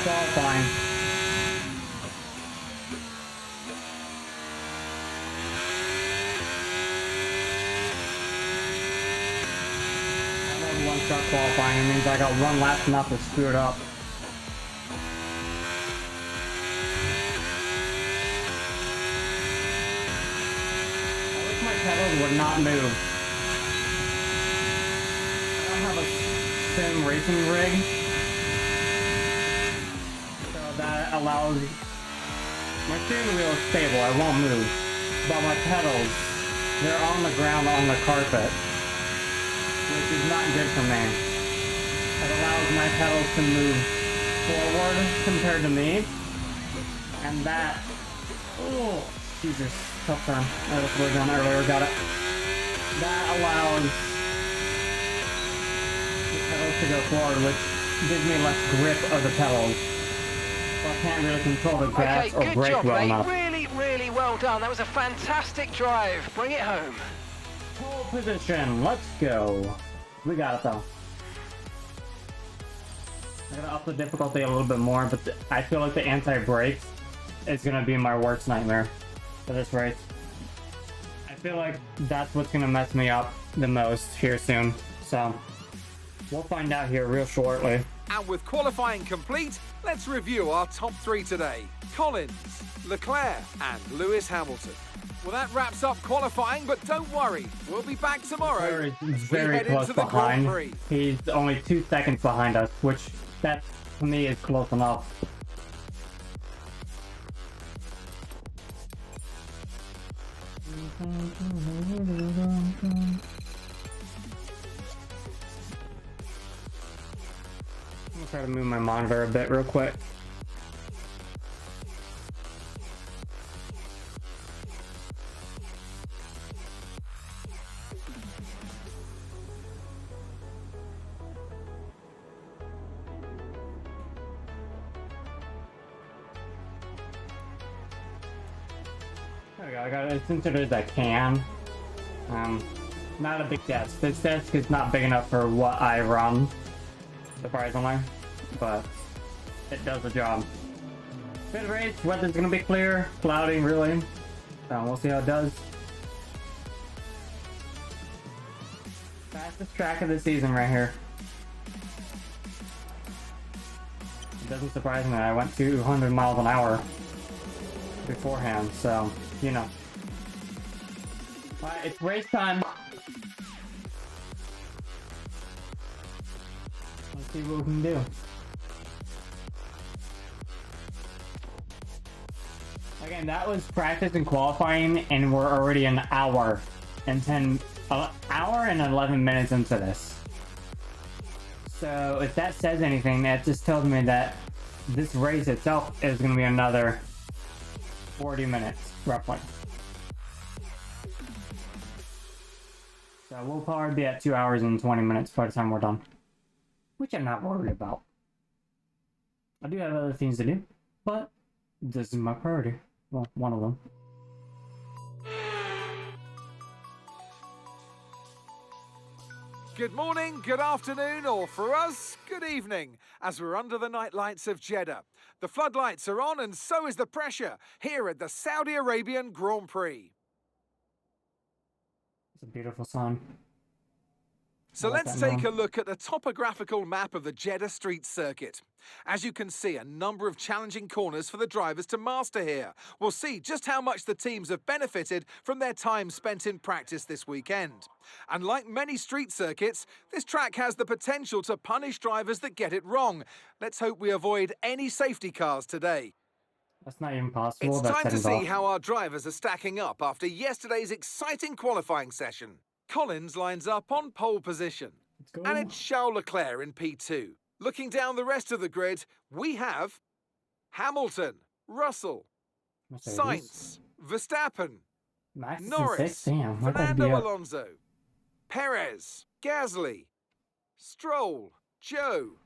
Speaker 1: Qualifying. One shot qualifying, it means I got one lap not to screw it up. I wish my pedals would not move. I don't have a sim racing rig. That allows my steering wheel is stable, I won't move. But my pedals, they're on the ground on the carpet, which is not good for me. It allows my pedals to move forward compared to me, and that, oh Jesus, tough turn. That was really done earlier, got it. That allows the pedals to go forward, which gives me less grip of the pedals. I can't really control the gas or brake
Speaker 3: job,
Speaker 1: well
Speaker 3: mate.
Speaker 1: enough.
Speaker 3: Really well done. That was a fantastic drive. Bring it home.
Speaker 1: Pole position, let's go. We got it though. I'm gonna up the difficulty a little bit more, but I feel like the anti-brakes is gonna be my worst nightmare for this race. I feel like that's what's gonna mess me up the most here soon. So, we'll find out here real shortly.
Speaker 4: And with qualifying complete, let's review our top 3 today. Collins, Leclerc and Lewis Hamilton. Well, that wraps up qualifying, but don't worry, we'll be back tomorrow.
Speaker 1: He's very close behind. He's only 2 seconds behind us, which that to me is close enough. I'm gonna try to move my monitor a bit real quick. There we go, I got it centered as I can. Not a big desk. This desk is not big enough for what I run, surprisingly, but it does the job. Good race, weather's gonna be clear, cloudy really, so we'll see how it does. Fastest track of the season right here. It doesn't surprise me, I went 200 miles an hour beforehand, so, you know. Alright, it's race time. Let's see what we can do. Again, that was practice and qualifying, and we're already an hour and 11 minutes into this. So if that says anything, that just tells me that this race itself is going to be another 40 minutes, roughly. So we'll probably be at 2 hours and 20 minutes by the time we're done. Which I'm not worried about. I do have other things to do, but this is my priority. Well, one of them.
Speaker 4: Good morning, good afternoon, or for us, good evening, as we're under the night lights of Jeddah. The floodlights are on and so is the pressure here at the Saudi Arabian Grand Prix.
Speaker 1: It's a beautiful sun.
Speaker 4: So
Speaker 1: I like
Speaker 4: let's
Speaker 1: that
Speaker 4: take
Speaker 1: now.
Speaker 4: a look at the topographical map of the Jeddah street circuit. As you can see, a number of challenging corners for the drivers to master here. We'll see just how much the teams have benefited from their time spent in practice this weekend. And like many street circuits, this track has the potential to punish drivers that get it wrong. Let's hope we avoid any safety cars today.
Speaker 1: That's not even possible.
Speaker 4: It's
Speaker 1: That's
Speaker 4: time to
Speaker 1: settings
Speaker 4: see
Speaker 1: off.
Speaker 4: how our drivers are stacking up after yesterday's exciting qualifying session. Collins lines up on pole position.
Speaker 1: Let's go.
Speaker 4: And it's Charles Leclerc in P2. Looking down the rest of the grid, we have Hamilton, Russell,
Speaker 1: Mercedes.
Speaker 4: Sainz, Verstappen,
Speaker 1: Max is in
Speaker 4: Norris,
Speaker 1: sixth. Damn, what that'd be
Speaker 4: Fernando
Speaker 1: up.
Speaker 4: Alonso, Perez, Gasly, Stroll, Joe,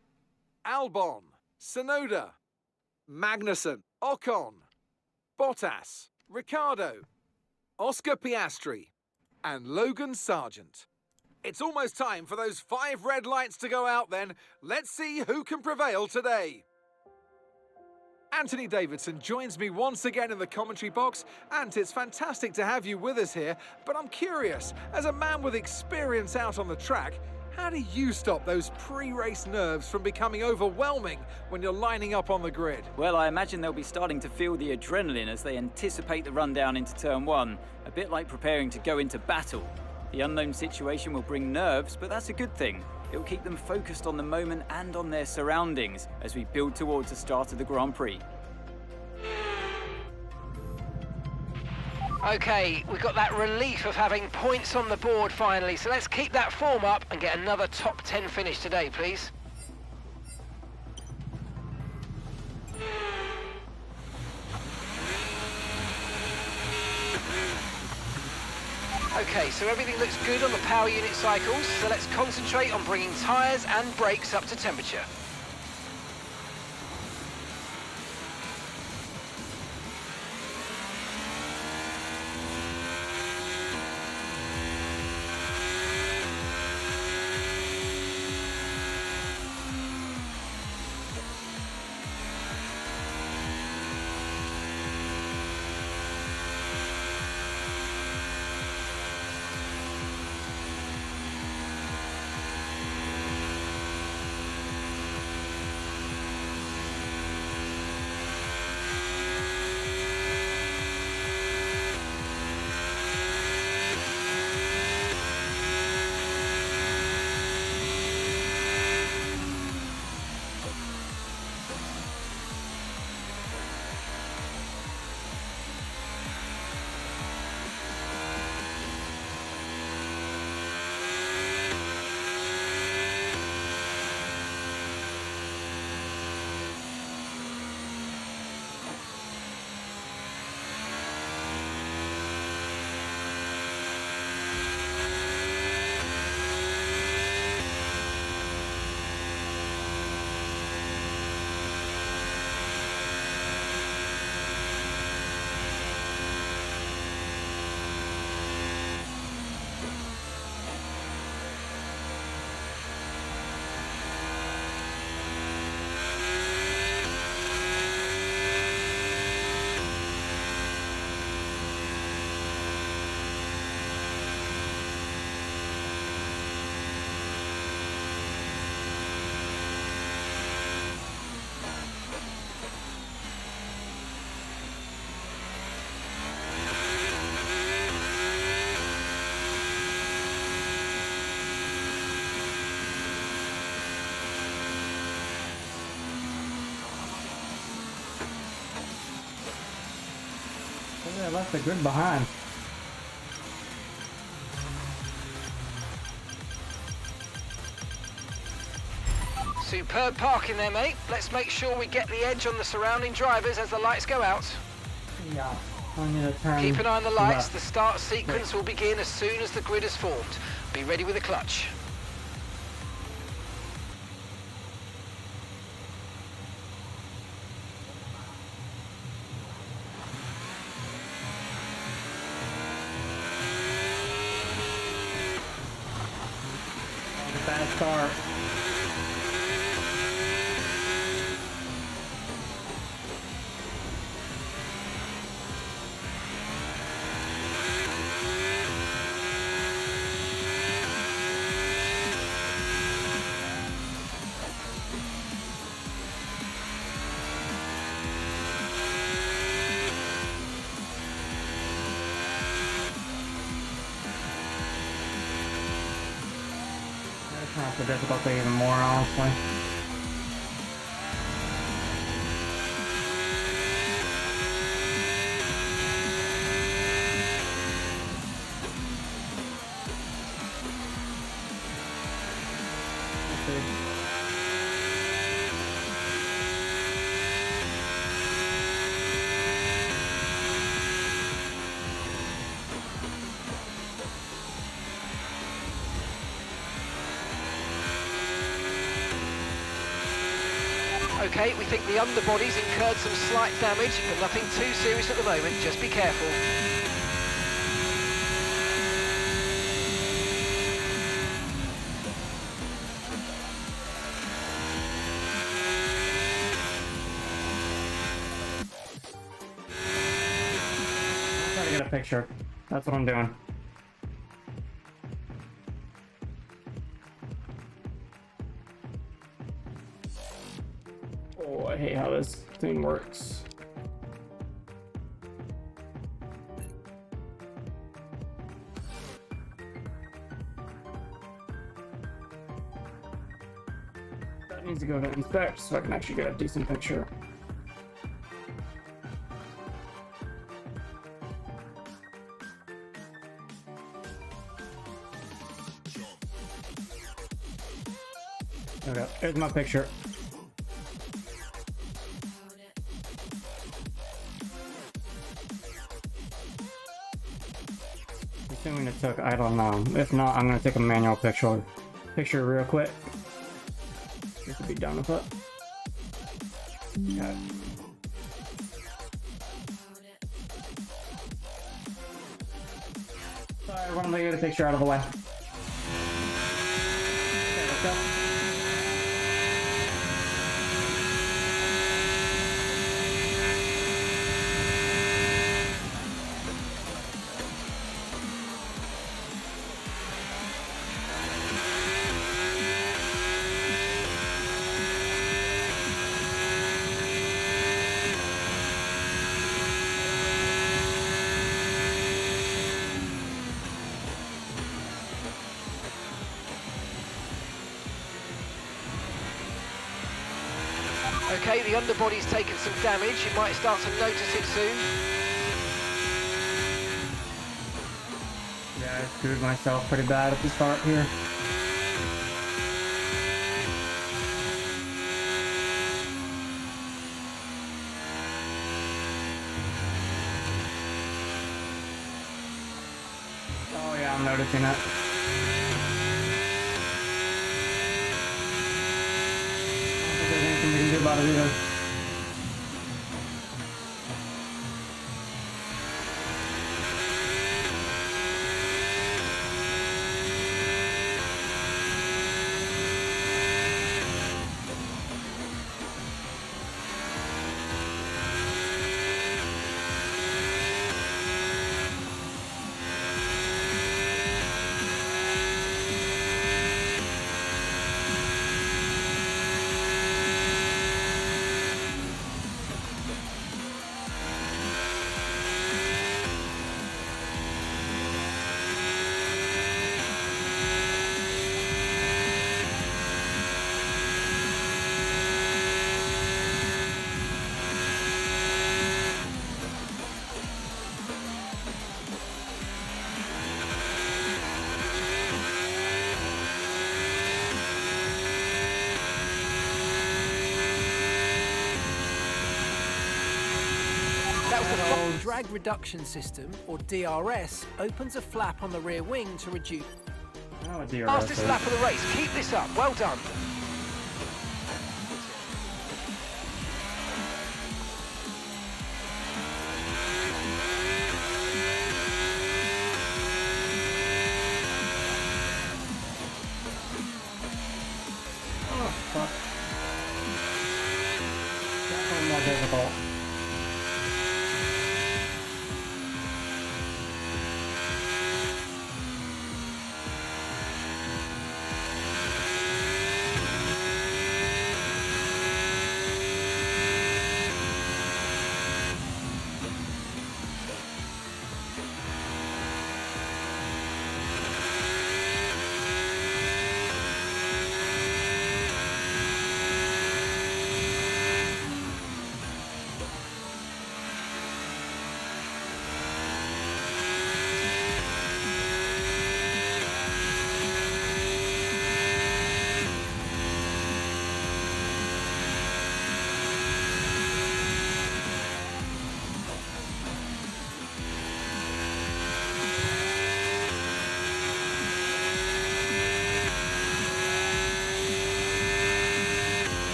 Speaker 4: Albon, Sonoda, Magnussen, Ocon, Bottas, Ricciardo, Oscar Piastri, and Logan Sargent. It's almost time for those 5 red lights to go out then. Let's see who can prevail today. Anthony Davidson joins me once again in the commentary box. Ant, it's fantastic to have you with us here, but I'm curious, as a man with experience out on the track, how do you stop those pre-race nerves from becoming overwhelming when you're lining up on the grid?
Speaker 5: Well, I imagine they'll be starting to feel the adrenaline as they anticipate the rundown into turn 1, a bit like preparing to go into battle. The unknown situation will bring nerves, but that's a good thing. It will keep them focused on the moment and on their surroundings as we build towards the start of the Grand Prix.
Speaker 3: Okay, we've got that relief of having points on the board finally, so let's keep that form up and get another top 10 finish today, please. Okay, so everything looks good on the power unit cycles, so let's concentrate on bringing tyres and brakes up to temperature.
Speaker 1: I left the grid behind.
Speaker 3: Superb parking there, mate. Let's make sure we get the edge on the surrounding drivers as the lights go out.
Speaker 1: Yeah, I'm gonna turn.
Speaker 3: Keep an eye on the lights.
Speaker 1: left.
Speaker 3: The start sequence will begin as soon as the grid is formed. Be ready with the clutch.
Speaker 1: Bad start. Turn up the difficulty even more, honestly. Let's see.
Speaker 3: Okay, we think the underbody's incurred some slight damage, but nothing too serious at the moment. Just be careful.
Speaker 1: Try to get a picture. That's what I'm doing. Oh, I hate how this thing works. That needs to go to inspect so I can actually get a decent picture. Okay, there's my picture. Assuming it took, I don't know. If not, I'm gonna take a manual picture real quick. Just to be done with it. Okay. Sorry, I wanted to get a picture out of the way. Okay, let's go.
Speaker 3: Okay, the underbody's taken some damage. You might start to notice it soon.
Speaker 1: Yeah, I screwed myself pretty bad at the start here. Oh yeah, I'm noticing it. I don't think there's anything we can do about it either.
Speaker 3: was the drag reduction system, or DRS, opens a flap on the rear wing to reduce.
Speaker 1: Oh, dear.
Speaker 3: Fastest lap of the race. Keep this up. Well done.
Speaker 1: Oh, fuck. Definitely more difficult.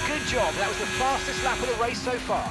Speaker 3: Good job. That was the fastest lap of the race so far.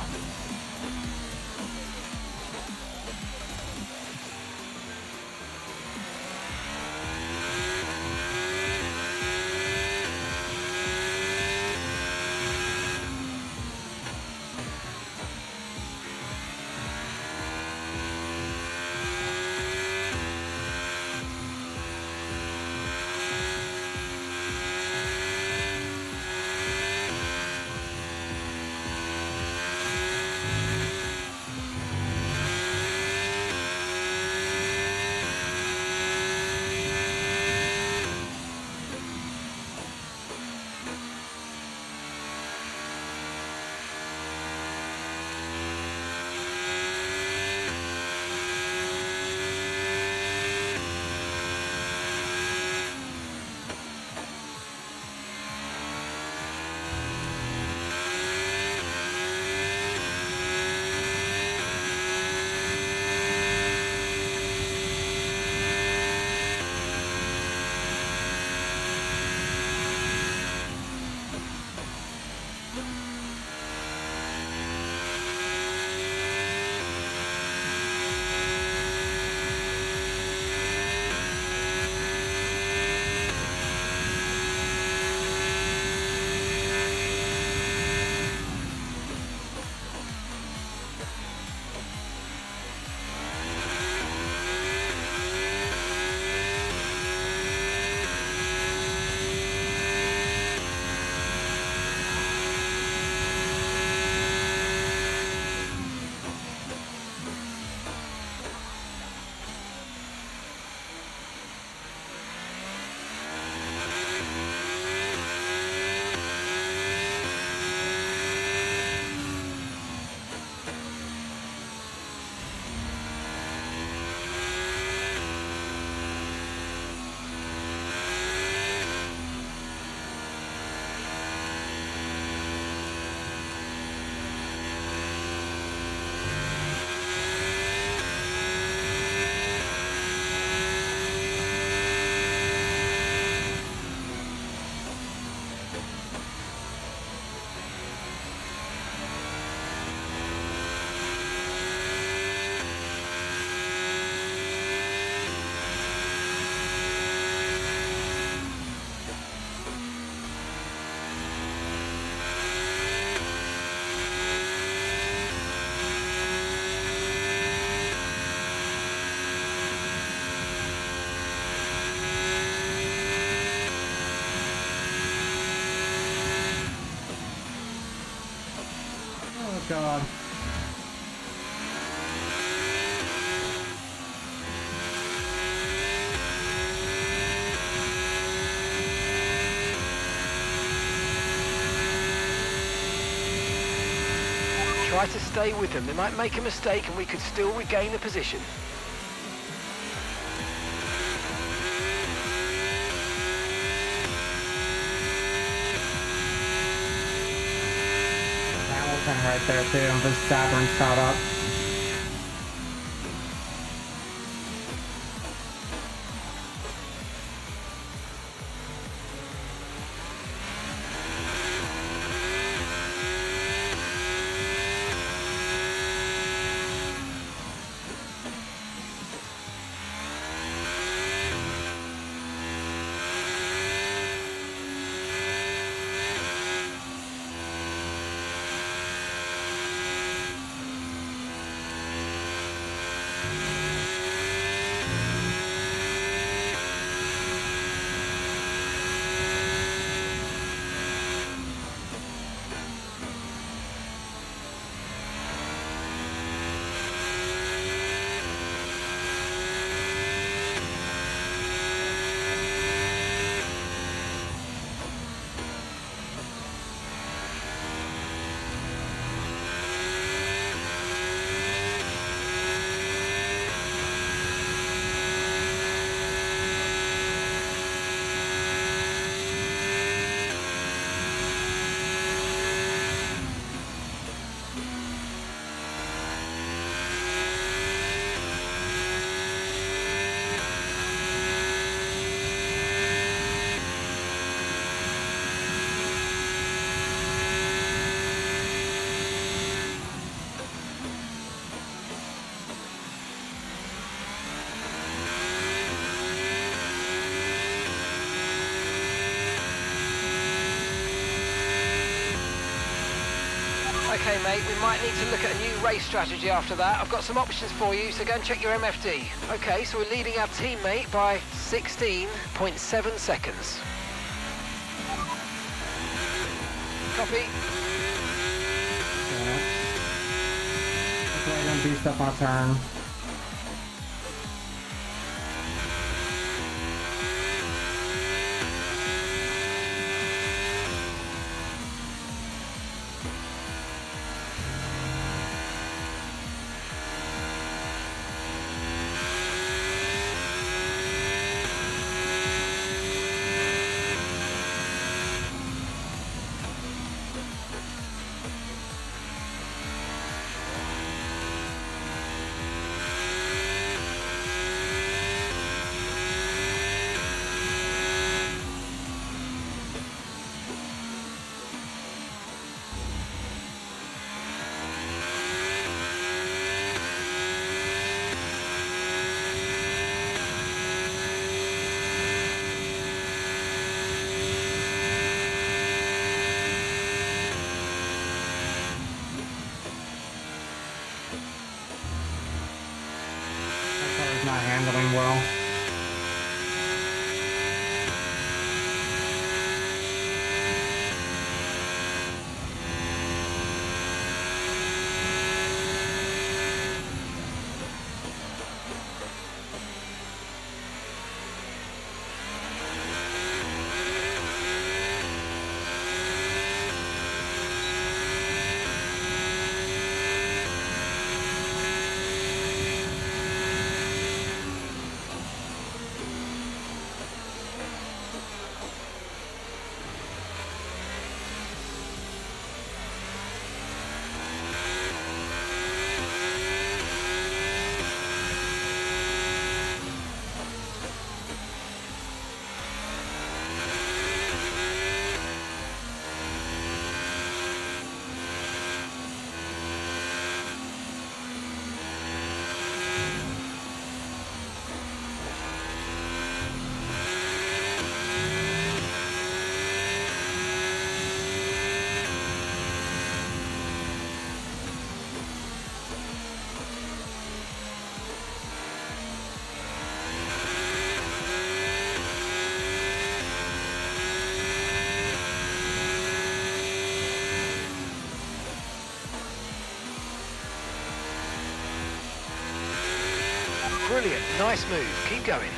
Speaker 1: God.
Speaker 3: Try to stay with them. They might make a mistake and we could still regain the position.
Speaker 1: Hamilton right there too, and Verstappen caught up.
Speaker 3: Okay, mate, we might need to look at a new race strategy after that. I've got some options for you, so go and check your MFD. Okay, so we're leading our teammate by 16.7 seconds. Copy.
Speaker 1: Yeah. Hopefully I don't do stuff on a turn. Not handling well.
Speaker 3: Brilliant, nice move, keep going.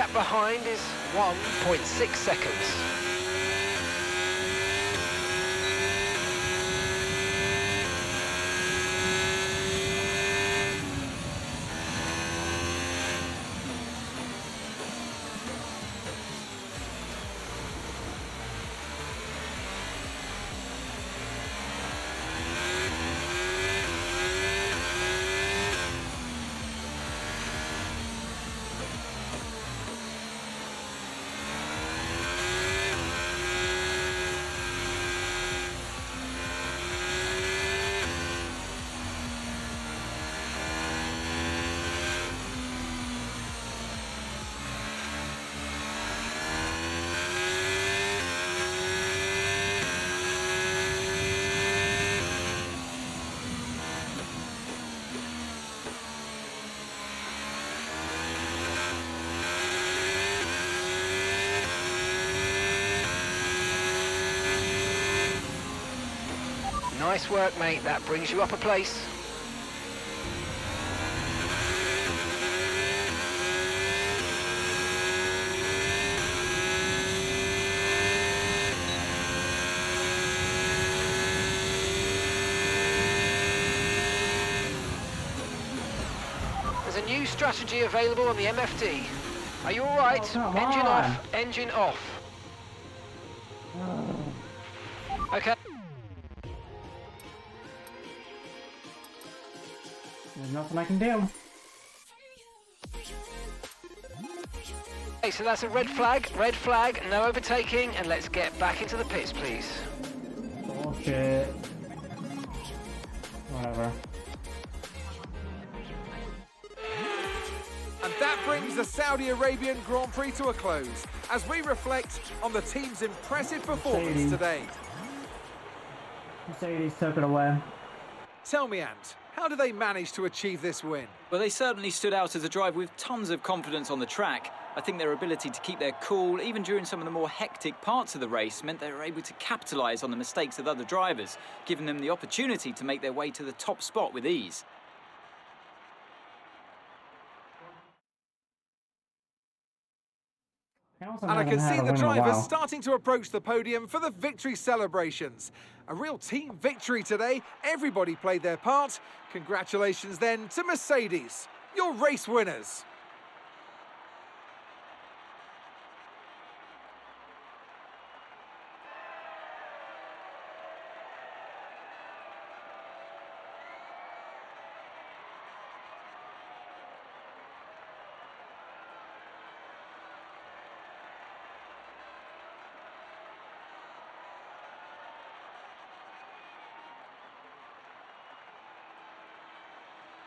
Speaker 3: gap behind is 1.6 seconds. Nice work, mate. That brings you up a place. There's a new strategy available on the MFD. Are you all right?
Speaker 1: Oh,
Speaker 3: Engine off. Engine off. Okay.
Speaker 1: There's nothing I can do.
Speaker 3: Okay, so that's a red flag, no overtaking, and let's get back into the pits, please.
Speaker 1: Bullshit. Whatever.
Speaker 4: And that brings the Saudi Arabian Grand Prix to a close as we reflect on the team's impressive performance today.
Speaker 1: Mercedes took it away.
Speaker 4: Tell me, Ant, how do they manage to achieve this win?
Speaker 5: Well, they certainly stood out as a drive with tons of confidence on the track. I think their ability to keep their cool, even during some of the more hectic parts of the race, meant they were able to capitalise on the mistakes of other drivers, giving them the opportunity to make their way to the top spot with ease.
Speaker 4: And I can see the drivers starting to approach the podium for the victory celebrations. A real team victory today. Everybody played their part. Congratulations then to Mercedes, your race winners.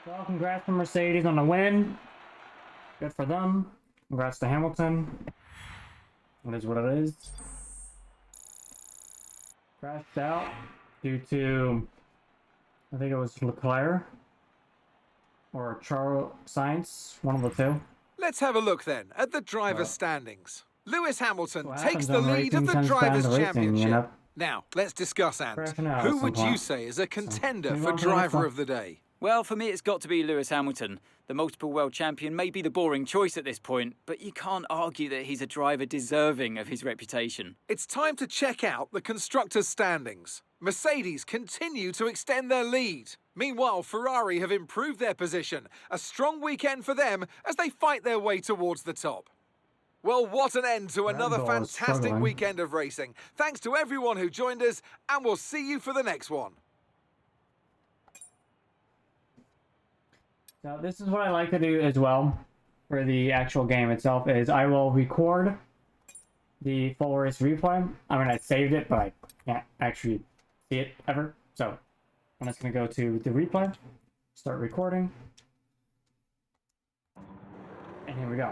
Speaker 1: Well, congrats to Mercedes on the win. Good for them. Congrats to Hamilton. It is what it is. Crashed out due to, I think it was Leclerc or Charles Sainz, one of the two.
Speaker 4: Let's have a look then at the drivers' standings. Lewis Hamilton
Speaker 1: What
Speaker 4: takes
Speaker 1: happens
Speaker 4: the
Speaker 1: on
Speaker 4: lead of
Speaker 1: racing
Speaker 4: the
Speaker 1: comes down
Speaker 4: Drivers'
Speaker 1: to racing,
Speaker 4: Championship.
Speaker 1: you know?
Speaker 4: Now, let's discuss, Ant.
Speaker 1: Crashing out
Speaker 4: Who
Speaker 1: at
Speaker 4: would
Speaker 1: some
Speaker 4: you
Speaker 1: point.
Speaker 4: say is a contender
Speaker 1: move
Speaker 4: for
Speaker 1: on to the next
Speaker 4: driver
Speaker 1: one.
Speaker 4: of the day?
Speaker 5: Well, for me, it's got to be Lewis Hamilton. The multiple world champion may be the boring choice at this point, but you can't argue that he's a driver deserving of his reputation.
Speaker 4: It's time to check out the constructors' standings. Mercedes continue to extend their lead. Meanwhile, Ferrari have improved their position. A strong weekend for them as they fight their way towards the top. Well, what an end to another
Speaker 1: Red Bull is
Speaker 4: fantastic
Speaker 1: struggling.
Speaker 4: weekend of racing. Thanks to everyone who joined us, and we'll see you for the next one.
Speaker 1: So this is what I like to do as well for the actual game itself is I will record the full race replay. I mean, I saved it, but I can't actually see it ever. So I'm just going to go to the replay, start recording, and here we go.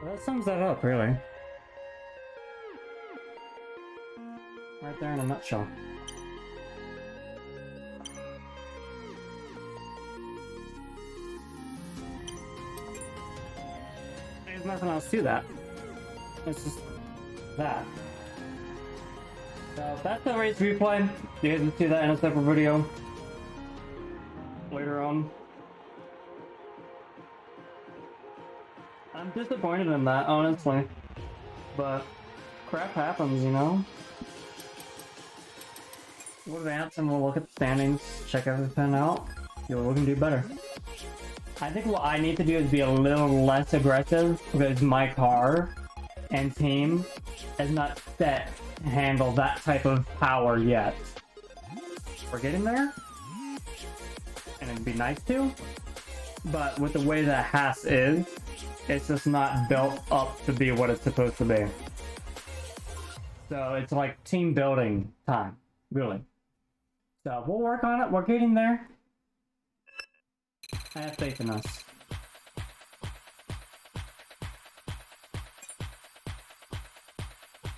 Speaker 1: Well, that sums that up, really. Right there in a nutshell. There's nothing else to that. It's just that. So that's the race replay. You guys will see that in a separate video later on. I'm disappointed in that, honestly. But crap happens, you know? We'll advance and we'll look at the standings, check everything out, see what we can do better. I think what I need to do is be a little less aggressive because my car and team is not set to handle that type of power yet. We're getting there, and it'd be nice to, but with the way that Haas is, it's just not built up to be what it's supposed to be. So it's like team building time, really. So we'll work on it, we're getting there. I have faith in us.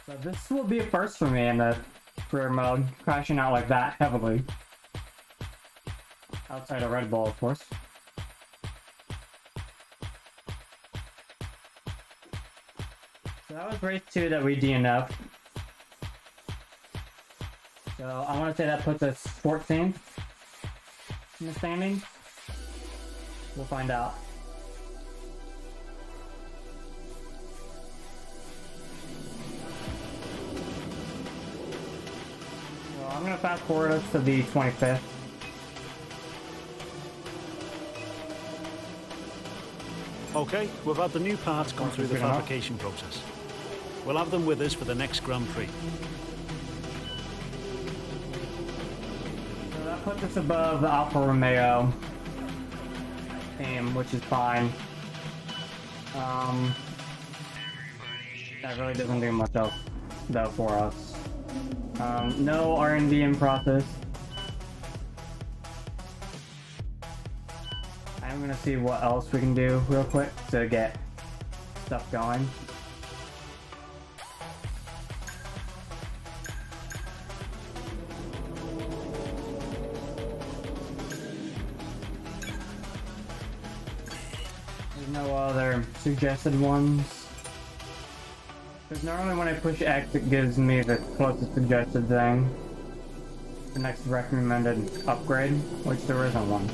Speaker 1: So this will be a first for me in the career mode, crashing out like that heavily. Outside of Red Bull, of course. So that was race 2 that we DNF'd. So I want to say that puts us 14th in the standings. We'll find out. Well, I'm gonna fast forward us to the 25th.
Speaker 2: Okay, we've had the new parts come through the fabrication process. We'll have them with us for the next Grand Prix.
Speaker 1: So that puts us above the Alfa Romeo team, which is fine. That really doesn't do much else though for us. No R&D in process. I'm gonna see what else we can do real quick to get stuff going. There's no other suggested ones. Because normally when I push X it gives me the closest suggested thing. The next recommended upgrade, which there isn't one.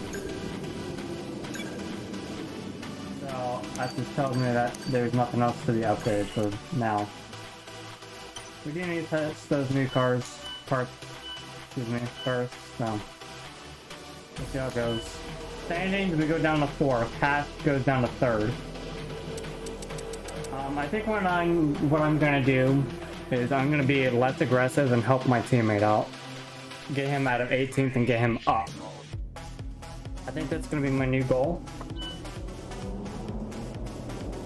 Speaker 1: So that just tells me that there's nothing else to be upgraded for now. We do need to test those new parts, excuse me, first, so let's see how it goes. Standings, we go down to 4th, Haas goes down to 3rd. I think what I'm gonna do is I'm gonna be less aggressive and help my teammate out. Get him out of 18th and get him up. I think that's gonna be my new goal.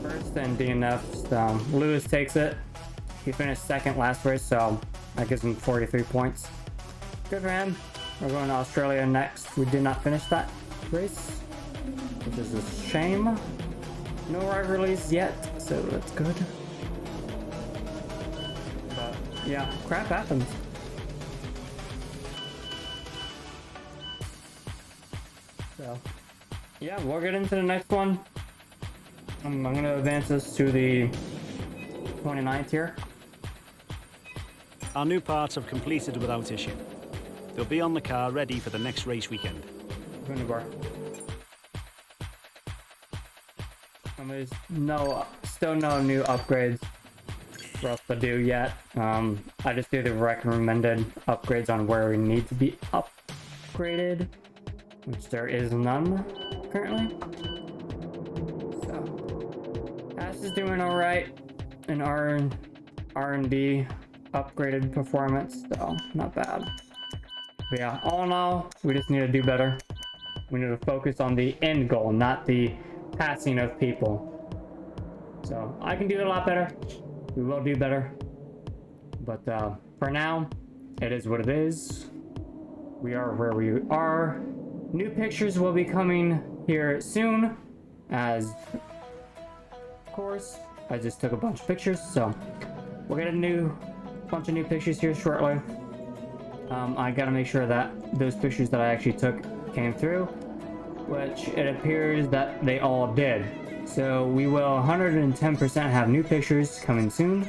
Speaker 1: First and DNF, so Lewis takes it. He finished 2nd last race, so that gives him 43 points. Good for him. We're going to Australia next. We did not finish that race, which is a shame. No rivalries yet, so that's good. But yeah, crap happens. So yeah, we'll get into the next one. I'm gonna advance us to the 29th here.
Speaker 2: Our new parts have completed without issue. They'll be on the car ready for the next race weekend.
Speaker 1: And there's still no new upgrades for us to do yet. I just do the recommended upgrades on where we need to be upgraded, which there is none currently. So Ash is doing all right in R&D upgraded performance, so not bad. But yeah, all in all, we just need to do better. We need to focus on the end goal, not the passing of people. So I can do a lot better. We will do better. But for now, it is what it is. We are where we are. New pictures will be coming here soon, as of course I just took a bunch of pictures, so we'll get a bunch of new pictures here shortly. I gotta make sure that those pictures that I actually took came through, which it appears that they all did. So we will 110% have new pictures coming soon.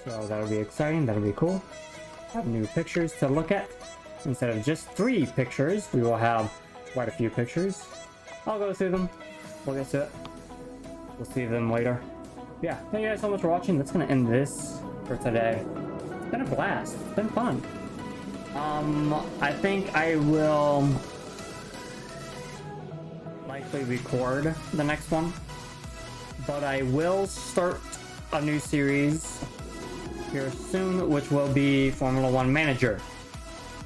Speaker 1: So that'll be exciting, that'll be cool. Have new pictures to look at. Instead of just 3 pictures, we will have quite a few pictures. I'll go through them. We'll get to it. We'll see them later. Yeah, thank you guys so much for watching. That's gonna end this for today. It's been a blast. It's been fun. I think I will likely record the next one, but I will start a new series here soon, which will be Formula 1 Manager.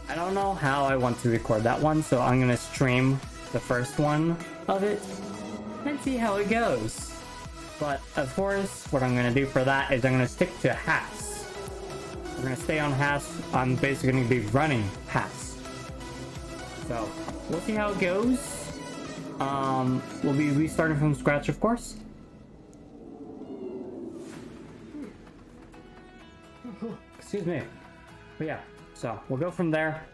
Speaker 1: I don't know how I want to record that one, so I'm gonna stream the first one of it and see how it goes. But of course, what I'm gonna do for that is I'm gonna stick to Haas. I'm gonna stay on Haas. I'm basically gonna be running Haas. So we'll see how it goes. We'll be restarting from scratch, of course. Excuse me. But yeah, so we'll go from there.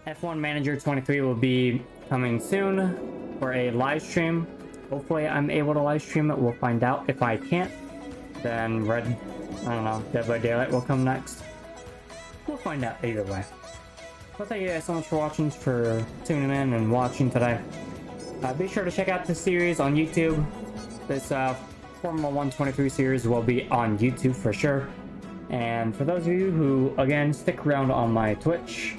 Speaker 1: F1 Manager 23 will be coming soon for a live stream. Hopefully I'm able to live stream it. We'll find out. If I can't, then Dead by Daylight will come next. We'll find out either way. Well, thank you guys so much for watching, for tuning in and watching today. Be sure to check out the series on YouTube. This Formula 123 series will be on YouTube for sure. And for those of you who, again, stick around on my Twitch,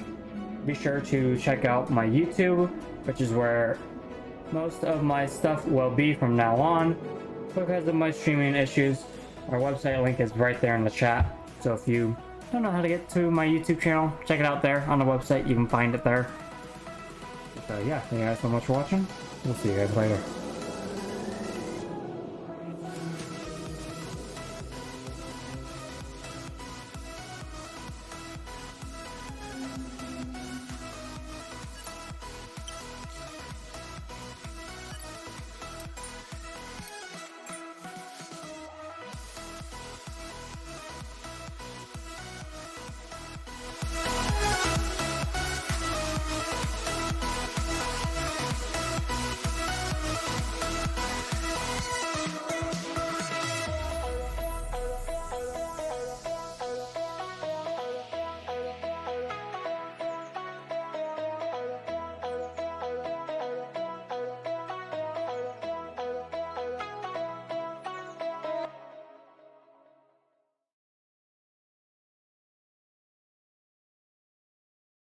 Speaker 1: be sure to check out my YouTube, which is where most of my stuff will be from now on. Because of my streaming issues, our website link is right there in the chat. So if you don't know how to get to my YouTube channel, check it out there on the website. You can find it there. So yeah, thank you guys so much for watching. We'll see you guys later.